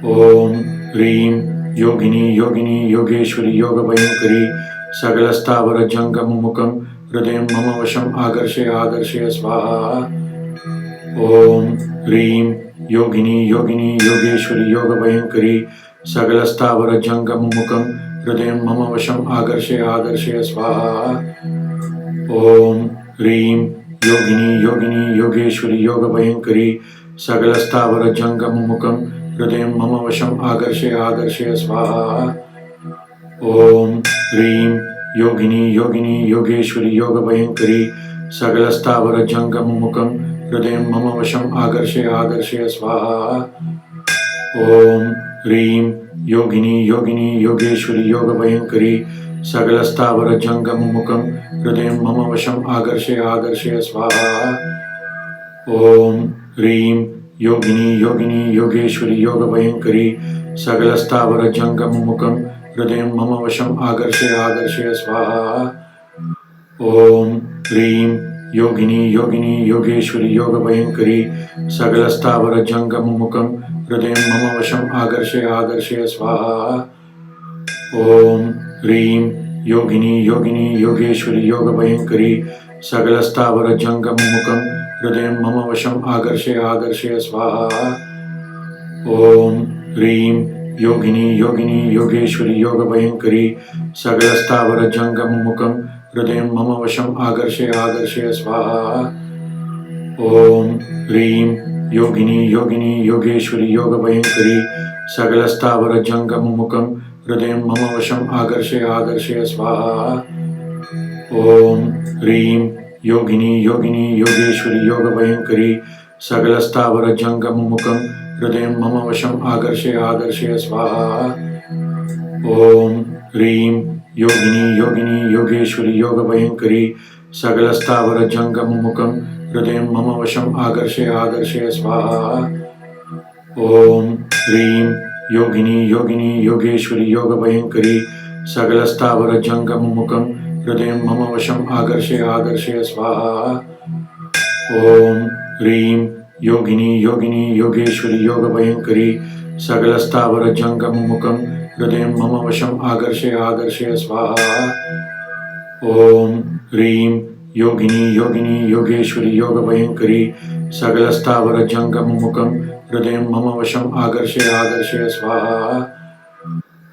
ॐ ह्रीं योगिनी योगिनी योगेश्वरी योगभयङ्करी सकलस्थावरजङ्गममुखं हृदयं मम वशम् आकर्षय आकर्षय स्वाहा। ॐ ह्रीं योगिनी योगिनी योगेश्वरी योगभयङ्करी सकलस्थावरजङ्गममुखं हृदयं मम वशम् आकर्षय आकर्षय स्वाहा। ॐ ह्रीं योगिनी योगिनी योगेश्वरी योगभयङ्करी सकलस्थावरजङ्गममुखं हृदयं मम वशम् आकर्षय आकर्षय स्वाहा। ॐ ह्रीं योगिनी योगिनी योगेश्वरी योगभयङ्करी सकलस्थावरजङ्गममुखं हृदयं मम वशम् आकर्षय आकर्षय स्वाहा। ॐ ह्रीं योगिनी योगिनी योगेश्वरी योगभयङ्करी सकलस्थावरजङ्गममुखं हृदयं मम वशम् आकर्षय आकर्षय स्वाहा। ॐ ह्रीं योगिनी योगिनी योगेश्वरी योगभयङ्करी सकलस्थावरजङ्गममुखं हृदयं मम वशम् आकर्षय आकर्षय स्वाहा। ॐ ह्रीं योगिनी योगिनी योगेश्वरी योगभयङ्करी सकलस्थावरजङ्गममुखं हृदयं मम वशम् आकर्षय आकर्षय स्वाहा। ॐ ह्रीं योगिनी योगिनी योगेश्वरी योगभयङ्करी सकलस्थावरजङ्गममुखं हृदयं मम वशम् आकर्षय आकर्षय स्वाहा। ॐ ह्रीं योगिनी योगिनी योगेश्वरी योगभयङ्करी सकलस्थावरजङ्गममुखं हृदयं मम वशम् आकर्षय आकर्षय स्वाहा। ॐ ह्रीं योगिनी योगिनी योगेश्वरी योगभयङ्करी सकलस्थावरजङ्गममुखं हृदयं मम वशम् आकर्षय आकर्षय स्वाहा। ॐ ह्रीं योगिनी योगिनी योगेश्वरी योगभयङ्करी सकलस्थावरजङ्गममुखं हृदयं मम वशम् आकर्षय आकर्षय स्वाहा। ॐ ह्रीं योगिनी योगिनी योगेश्वरी योगभयङ्करी सकलस्थावरजङ्गममुखं हृदयं मम वशम् आकर्षय आकर्षय स्वाहा। ॐ ह्रीं योगिनी योगिनी योगेश्वरी योगभयङ्करी सकलस्थावरजङ्गममुखं हृदयं मम वशम् आकर्षय आकर्षय स्वाहा। ॐ ह्रीं योगिनी योगिनी योगेश्वरी योगभयङ्करी सकलस्थावरजङ्गममुखं हृदयं मम वशम् आकर्षय आकर्षय स्वाहा। ॐ ह्रीं योगिनी योगिनी योगेश्वरी योगभयङ्करी सकलस्थावरजङ्गममुखं हृदयं मम वशम् आकर्षय आकर्षय स्वाहा।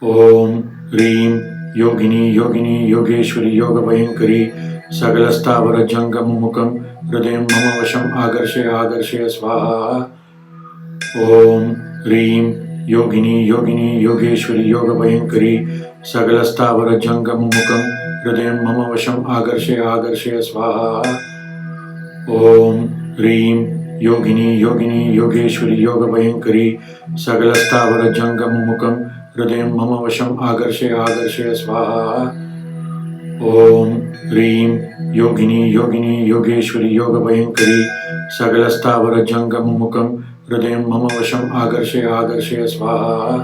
ॐ ह्रीं योगिनी योगिनी योगेश्वरी योगभयङ्करी सकलस्थावरजङ्गममुखं हृदयं मम वशम् आकर्षय आकर्षय स्वाहा। ॐ ह्रीं योगिनी योगिनी योगेश्वरी योगभयङ्करी सकलस्थावरजङ्गममुखं हृदयं मम वशम् आकर्षय आकर्षय स्वाहा। ॐ ह्रीं योगिनी योगिनी योगेश्वरी योगभयङ्करी सकलस्थावरजङ्गममुखं हृदयं मम वशम् आकर्षय आकर्षय स्वाहा। ॐ ह्रीं योगिनी योगिनी योगेश्वरी योगभयङ्करी सकलस्थावरजङ्गममुखं हृदयं मम वशम् आकर्षय आकर्षय स्वाहा।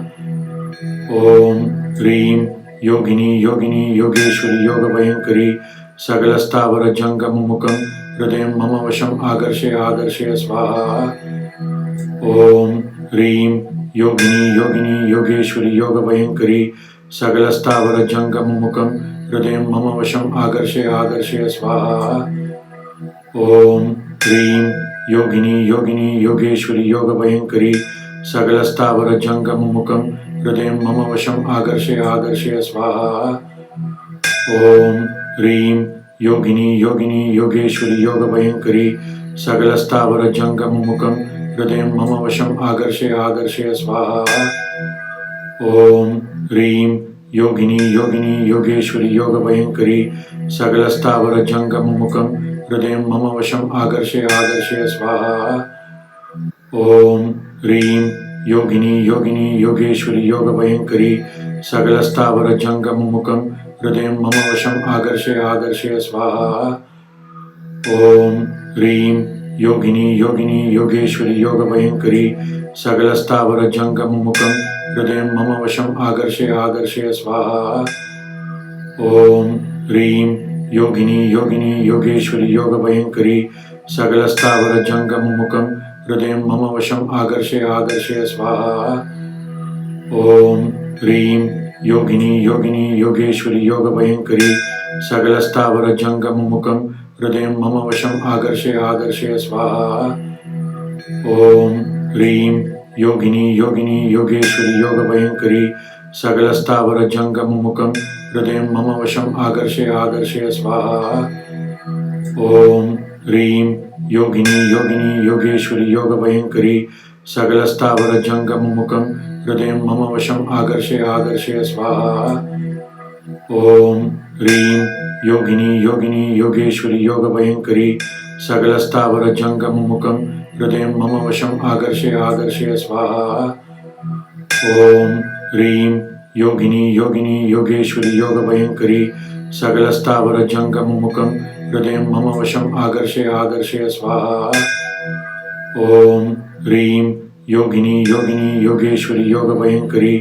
ॐ ह्रीं योगिनी योगिनी योगेश्वरी योगभयङ्करी सकलस्थावरजङ्गममुखं हृदयं मम वशम् आकर्षय आकर्षय स्वाहा। ॐ ह्रीं योगिनी योगिनी योगेश्वरी योगभयङ्करी सकलस्थावरजङ्गममुखं हृदयं मम वशम् आकर्षय आकर्षय स्वाहा। ॐ ह्रीं योगिनी योगिनी योगेश्वरी योगभयङ्करी सकलस्थावरजङ्गममुखं हृदयं मम वशम् आकर्षय आकर्षय स्वाहा। ॐ ह्रीं योगिनी योगिनी योगेश्वरी योगभयङ्करी सकलस्थावरजङ्गममुखं हृदयं मम वशम् आकर्षय आकर्षय स्वाहा। ॐ ह्रीं योगिनी योगिनी योगेश्वरी योगभयङ्करी सकलस्थावरजङ्गममुखं हृदयं मम वशम् आकर्षय आकर्षय स्वाहा। ॐ ह्रीं योगिनी योगिनी योगेश्वरी योगभयङ्करी सकलस्थावरजङ्गममुखं हृदयं मम वशम् आकर्षय आकर्षय स्वाहा। ॐ ह्रीं योगिनी योगिनी योगेश्वरी योगभयङ्करी सकलस्थावरजङ्गममुखं हृदयं मम वशम् आकर्षय आकर्षय स्वाहा। ॐ ह्रीं योगिनी योगिनी योगेश्वरी योगभयङ्करी सकलस्थावरजङ्गममुखं हृदयं मम वशम् आकर्षय आकर्षय स्वाहा। ॐ ह्रीं योगिनी योगिनी योगेश्वरी योगभयङ्करी सकलस्थावरजङ्गममुखं हृदयं मम वशम् आकर्षय आकर्षय स्वाहा। ॐ ह्रीं योगिनी योगिनी योगेश्वरी योगभयङ्करी सकलस्थावरजङ्गममुखं हृदयं मम वशम् आकर्षय आकर्षय स्वाहा। ॐ ह्रीं योगिनी योगिनी योगेश्वरी योगभयङ्करी सकलस्थावरजङ्गममुखं हृदयं मम वशम् आकर्षय आकर्षय स्वाहा। ॐ ह्रीं योगिनी योगिनी योगेश्वरी योगभयङ्करी सकलस्थावरजङ्गममुखं हृदयं मम वशम् आकर्षय आकर्षय स्वाहा। ॐ ह्रीं योगिनी योगिनी योगेश्वरी योगभयङ्करी सकलस्थावरजङ्गममुखं हृदयं मम वशम् आकर्षय आकर्षय स्वाहा। ॐ ह्रीं योगिनी योगिनी योगेश्वरी योगभयङ्करी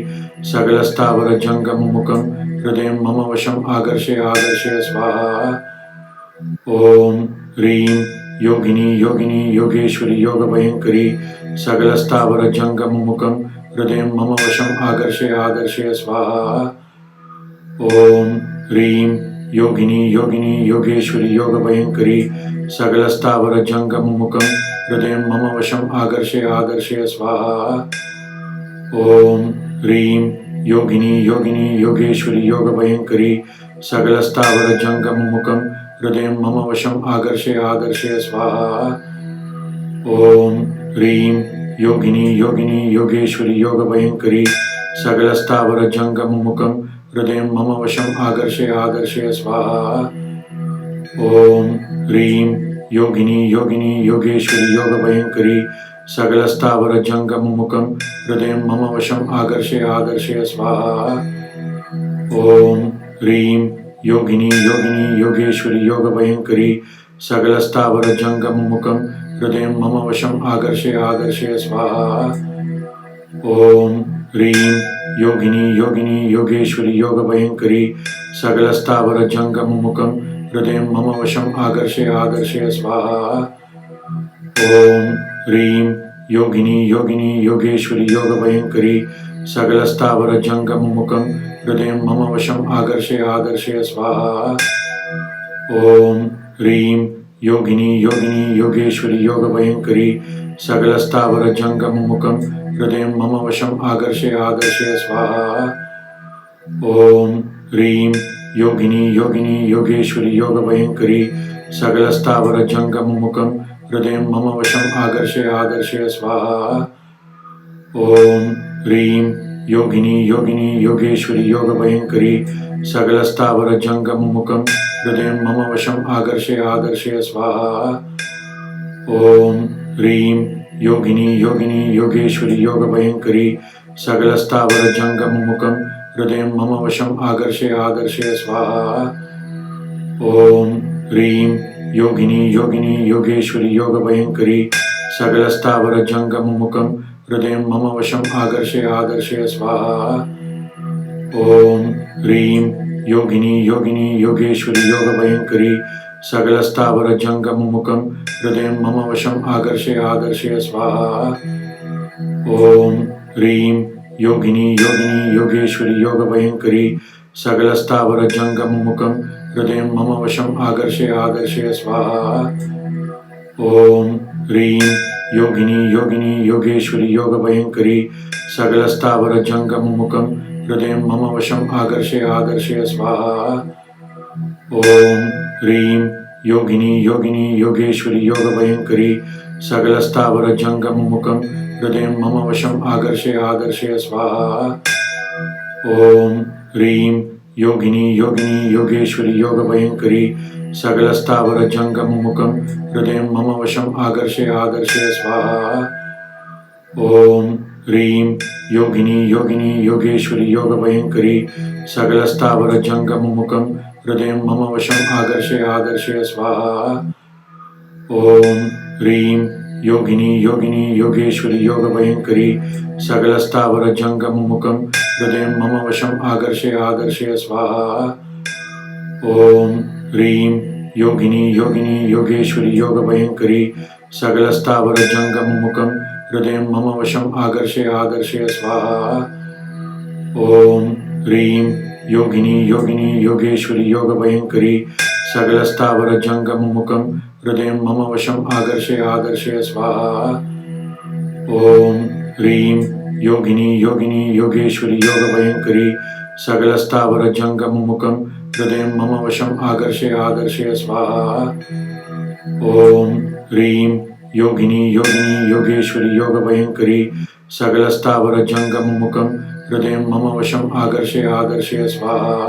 सकलस्थावरजङ्गममुखं हृदयं मम वशम् आकर्षय आकर्षय स्वाहा। ॐ ह्रीं योगिनी योगिनी योगेश्वरी योगभयङ्करी सकलस्थावरजङ्गममुखं हृदयं मम वशम् आकर्षय आकर्षय स्वाहा। ॐ ह्रीं योगिनी योगिनी योगेश्वरी योगभयङ्करी सकलस्थावरजङ्गममुखं हृदयं मम वशम् आकर्षय आकर्षय स्वाहा। ॐ ह्रीं योगिनी योगिनी योगेश्वरी योगभयङ्करी सकलस्थावरजङ्गममुखं हृदयं मम वशम् आकर्षय आकर्षय स्वाहा। ॐ ह्रीं योगिनी योगिनी योगेश्वरी योगभयङ्करी सकलस्थावरजङ्गममुखं हृदयं मम वशम् आकर्षय आकर्षय स्वाहा। ॐ ह्रीं योगिनी योगिनी योगेश्वरी योगभयङ्करी सकलस्थावरजङ्गममुखं हृदयं मम वशम् आकर्षय आकर्षय स्वाहा। ॐ ह्रीं योगिनी योगिनी योगेश्वरी योगभयङ्करी सकलस्थावरजङ्गममुखं हृदयं मम वशम् आकर्षय आकर्षय स्वाहा। ओम ह्रीं योगिनी योगिनी योगेश्वरी योगभयंकरी सकलस्थावर जंगम मुखम हृदय मम वशम आकर्षय आकर्षय स्वाहा। ओम ह्रीं योगिनी योगिनी योगेश्वरी योगभयंकरी सकलस्थावर जंगम मुखम हृदय मम वशम आकर्षय आकर्षय स्वाहा। ओम ह्रीं योगिनी योगिनी योगेश्वरी योगभयंकरी सकलस्थावर जंगम मुखम हृदय मम वशम आकर्षय आकर्षय स्वाहा। ओम ह्रीं योगिनी योगिनी योगेश्वरी योगभयंकरी सकलस्थावर जंगम मुखम हृदय मम वशम आकर्षय आकर्षय स्वाहा। ओम ह्रीं योगिनी योगिनी योगेश्वरी योगभयंकरी सकलस्थावर जंगम मुखम हृदय मम वशम आकर्षय आकर्षय स्वाहा। ओम ह्रीं योगिनी योगिनी योगेश्वरी योगभयंकरी सकलस्थावर जंगम मुखम हृदय मम वशम आकर्षय आकर्षय स्वाहा। ओम ह्रीं योगिनी योगिनी योगेश्वरी योगभयंकरी सकलस्थावर जंगम मुखम हृदय मम वशम आकर्षय आकर्षय स्वाहा। ओम ह्रीं योगिनी योगिनी योगेश्वरी योगभयंकरी सकलस्थावर जंगम मुखम हृदय मम वशम आकर्षय आकर्षय स्वाहा। ओम ह्रीं योगिनी योगिनी योगेश्वरी योगभयंकरी सकलस्थावर जंगम मुखम हृदय मम वशम आकर्षय आकर्षय स्वाहा। ओम ह्रीं योगिनी योगिनी योगेश्वरी योगभयंकरी सकलस्थावर जंगम मुखम हृदय मम वशम आकर्षय आकर्षय स्वाहा। ओम ह्रीं योगिनी योगिनी योगेश्वरी योगभयंकरी सकलस्थावर जंगम मुखम हृदय मम वशम आकर्षय आकर्षय स्वाहा। ओम ह्रीं योगिनी योगिनी योगेश्वरी योगभयंकरी सकलस्थावर जंगम मुखम हृदय मम वशम आकर्षय आकर्षय स्वाहा। ओम ह्रीं योगिनी योगिनी योगेश्वरी योगभयंकरी सकलस्थावर जंगम मुखम हृदय मम वशम आकर्षय आकर्षय स्वाहा। ओम ह्रीं योगिनी योगिनी योगेश्वरी योगभयंकरी सकलस्थावर जंगम मुखम हृदय मम वशम आकर्षय आकर्षय स्वाहा। ओम ह्रीं योगिनी योगिनी योगेश्वरी योगभयंकरी सकलस्थावर जंगम मुखम हृदय मम वशम आकर्षय आकर्षय स्वाहा। ओम ह्रीं योगिनी योगिनी योगेश्वरी योगभयंकरी सकलस्थावर जंगम मुखम हृदय मम वशम आकर्षय आकर्षय स्वाहा। ओम ह्रीं योगिनी योगिनी योगेश्वरी योगभयंकरी सकलस्थावर जंगम मुखम हृदय मम वशम आकर्षय आकर्षय स्वाहा। ओम ह्रीं योगिनी योगिनी योगेश्वरी योगभयंकरी सकलस्थावर जंगम मुखम हृदय मम वशम आकर्षय आकर्षय स्वाहा।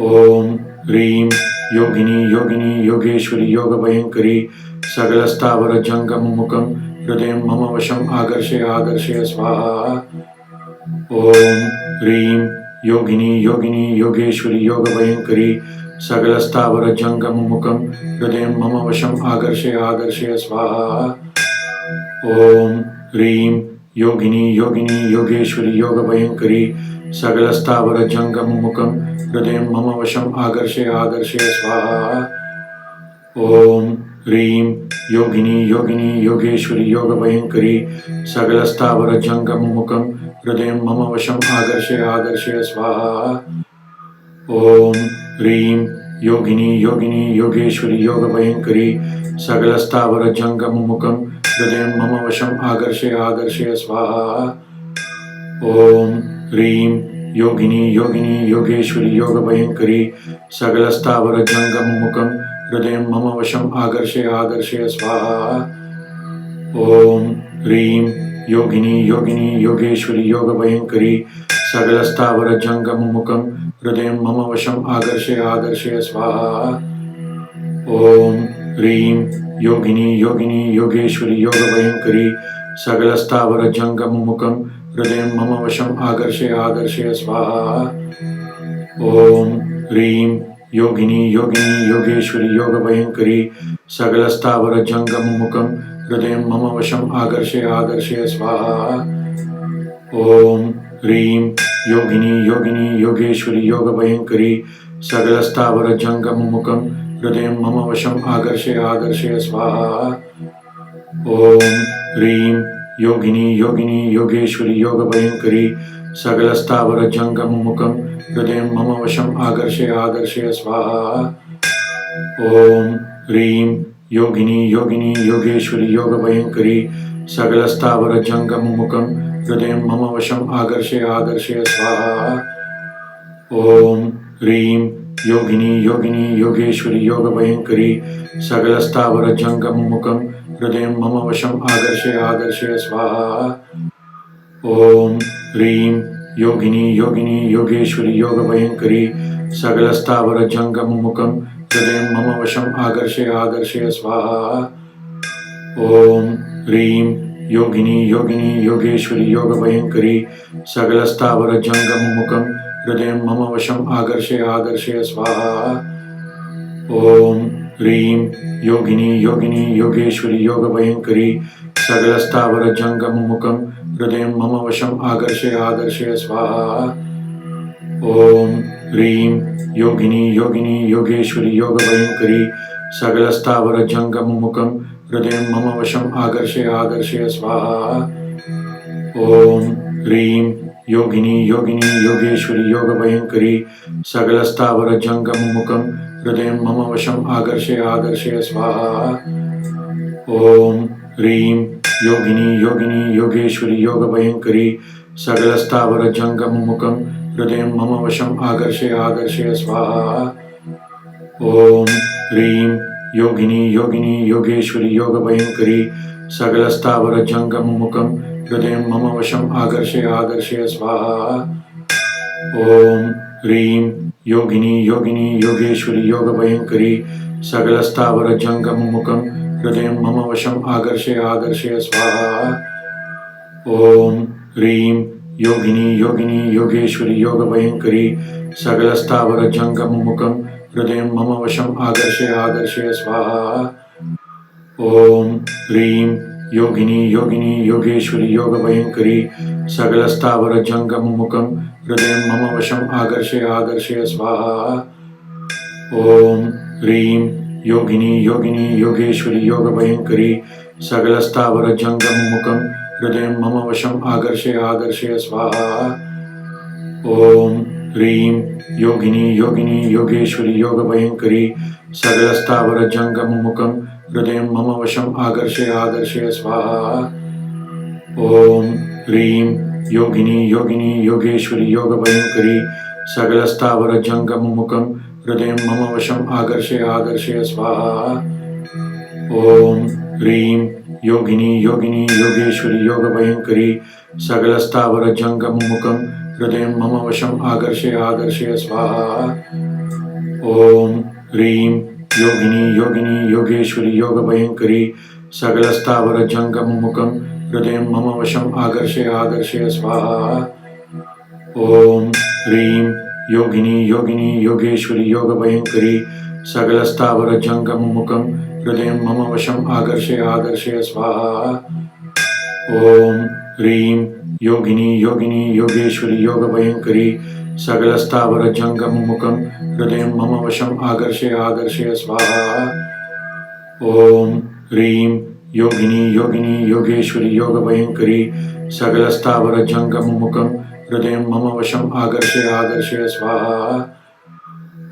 ओम ह्रीं योगिनी योगिनी योगेश्वरी योगभयंकरी सकलस्थावर जंगम मुखम हृदय मम वशम आकर्षय आकर्षय स्वाहा। ओम ह्रीं योगिनी योगिनी योगेश्वरी योगभयंकरी सकलस्थावर जंगम मुखम हृदय मम वशम आकर्षय आकर्षय स्वाहा। ओम ह्रीं योगिनी योगिनी योगेश्वरी योगभयंकरी सकलस्थावर जंगम मुखम हृदय मम वशम आकर्षय आकर्षय स्वाहा। ओम ह्रीं योगिनी योगिनी योगेश्वरी योगभयंकरी सकलस्थावर जंगम मुखम हृदय मम वशम आकर्षय आकर्षय स्वाहा। ओम ह्रीं योगिनी योगिनी योगेश्वरी योगभयंकरी सकलस्थावर जंगम मुखम हृदय मम वशम आकर्षय आकर्षय स्वाहा। ओम ह्रीं योगिनी योगिनी योगेश्वरी योगभयंकरी सकलस्थावर जंगम मुखम हृदय मम वशम आकर्षय आकर्षय स्वाहा। ओम ह्रीं योगिनी योगिनी योगेश्वरी योगभयंकरी सकलस्थावर जंगम मुखम हृदय मम वशम आकर्षय आकर्षय स्वाहा। ओम ह्रीं योगिनी योगिनी योगेश्वरी योगभयंकरी सकलस्थावर जंगम मुखम हृदय मम वशम आकर्षय आकर्षय स्वाहा। ओम ह्रीं योगिनी योगिनी योगेश्वरी योगभयंकरी सकलस्थावरजङ्गममुखं हृदयं मम वशम् आकर्षय आकर्षय स्वाहा। ॐ ह्रीं योगिनी योगिनी योगेश्वरी योगभयङ्करी सकलस्थावरजङ्गममुखं हृदयं मम वशम् आकर्षय आकर्षय स्वाहा। ॐ ह्रीं योगिनी योगिनी योगेश्वरी योगभयङ्करी सकलस्थावरजङ्गममुखं हृदयं मम वशम् आकर्षय आकर्षय स्वाहा। ॐ ह्रीं योगिनी योगिनी योगेश्वरी योगभयङ्करी सकलस्थावरजङ्गममुखं हृदयं मम वशम् आकर्षय आकर्षय स्वाहा। ॐ ह्रीं योगिनी योगिनी योगेश्वरी योगभयङ्करी सकलस्थावरजङ्गममुखं हृदयं मम वशम् आकर्षय आकर्षय स्वाहा। ॐ ह्रीं योगिनी योगिनी योगेश्वरी योगभयङ्करी सकलस्थावरजङ्गममुखं हृदयं मम वशम् आकर्षय आकर्षय स्वाहा। ॐ ह्रीं योगिनी योगिनी योगेश्वरी योगभयङ्करी सकलस्थावरजङ्गममुखं हृदयं मम वशम् आकर्षय आकर्षय स्वाहा। ॐ ह्रीं योगिनी योगिनी योगेश्वरी योगभयङ्करी सकलस्थावरजङ्गममुखं हृदयं मम वशम् आकर्षय आकर्षय स्वाहा। ॐ ह्रीं योगिनी योगिनी योगेश्वरी योगभयङ्करी सकलस्थावरजङ्गममुखं हृदयं मम वशम् आकर्षय आकर्षय स्वाहा। ॐ ह्रीं योगिनी योगिनी योगेश्वरी योगभयङ्करी सकलस्थावरजङ्गममुखं हृदयं मम वशम् आकर्षय आकर्षय स्वाहा। ॐ ह्रीं योगिनी योगिनी योगेश्वरी योगभयङ्करी सकलस्थावरजङ्गममुखं हृदयं मम वशम् आकर्षय आकर्षय स्वाहा। ॐ ह्रीं योगिनी योगिनी योगेश्वरी योगभयङ्करी सकलस्थावरजङ्गममुखं हृदयं मम वशम् आकर्षय आकर्षय स्वाहा। ॐ ह्रीं योगिनी योगिनी योगेश्वरी योगभयङ्करी सकलस्थावरजङ्गममुखं हृदयं मम वशम् आकर्षय आकर्षय स्वाहा। ॐ ह्रीं योगिनी योगिनी योगेश्वरी योगभयङ्करी सकलस्थावरजङ्गममुखं हृदयं मम वशम् आकर्षय आकर्षय स्वाहा। ॐ ह्रीं योगिनी योगिनी योगेश्वरी योगभयङ्करी सकलस्थावरजङ्गममुखं हृदयं मम वशम् आकर्षय आकर्षय स्वाहा। ॐ ह्रीं योगिनी योगिनी योगेश्वरी योगभयङ्करी सकलस्थावरजङ्गममुखं हृदयं मम वशम् आकर्षय आकर्षय स्वाहा। ॐ ह्रीं योगिनी योगिनी योगेश्वरी योगभयङ्करी सकलस्थावरजङ्गममुखं हृदयं मम वशम् आकर्षय आकर्षय स्वाहा। ॐ ह्रीं योगिनी योगिनी योगेश्वरी योगभयङ्करी सकलस्थावरजङ्गममुखं हृदयं मम वशम् आकर्षय आकर्षय स्वाहा। ॐ ह्रीं योगिनी योगिनी योगेश्वरी योगभयङ्करी सकलस्थावरजङ्गममुखं हृदयं मम वशम् आकर्षय आकर्षय स्वाहा। ॐ ह्रीं योगिनी योगिनी योगेश्वरी योगभयङ्करी सकलस्थावरजङ्गममुखं हृदयं मम वशम् आकर्षय आकर्षय स्वाहा। ॐ ह्रीं योगिनी योगिनी योगेश्वरी योगभयङ्करी सकलस्थावरजङ्गममुखं हृदयं मम वशम् आकर्षय आकर्षय स्वाहा। ॐ ह्रीं योगिनी योगिनी योगेश्वरी योगभयङ्करी सकलस्थावरजङ्गममुखं हृदयं मम वशम् आकर्षय आकर्षय स्वाहा। ॐ ह्रीं योगिनी योगिनी योगेश्वरी योगभयङ्करी सकलस्थावरजङ्गममुखं हृदयं मम वशम् आकर्षय आकर्षय स्वाहा।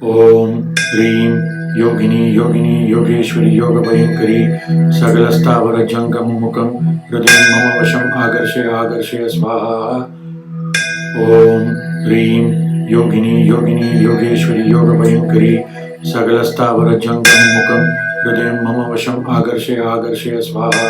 ॐ ह्रीं योगिनी योगिनी योगेश्वरी योगभयङ्करी सकलस्थावरजङ्गममुखं हृदयं मम वशम् आकर्षय आकर्षय स्वाहा। ॐ ह्रीं योगिनी योगिनी योगेश्वरी योगभयङ्करी सकलस्थावरजङ्गममुखं हृदयं मम वशम् आकर्षय आकर्षय स्वाहा।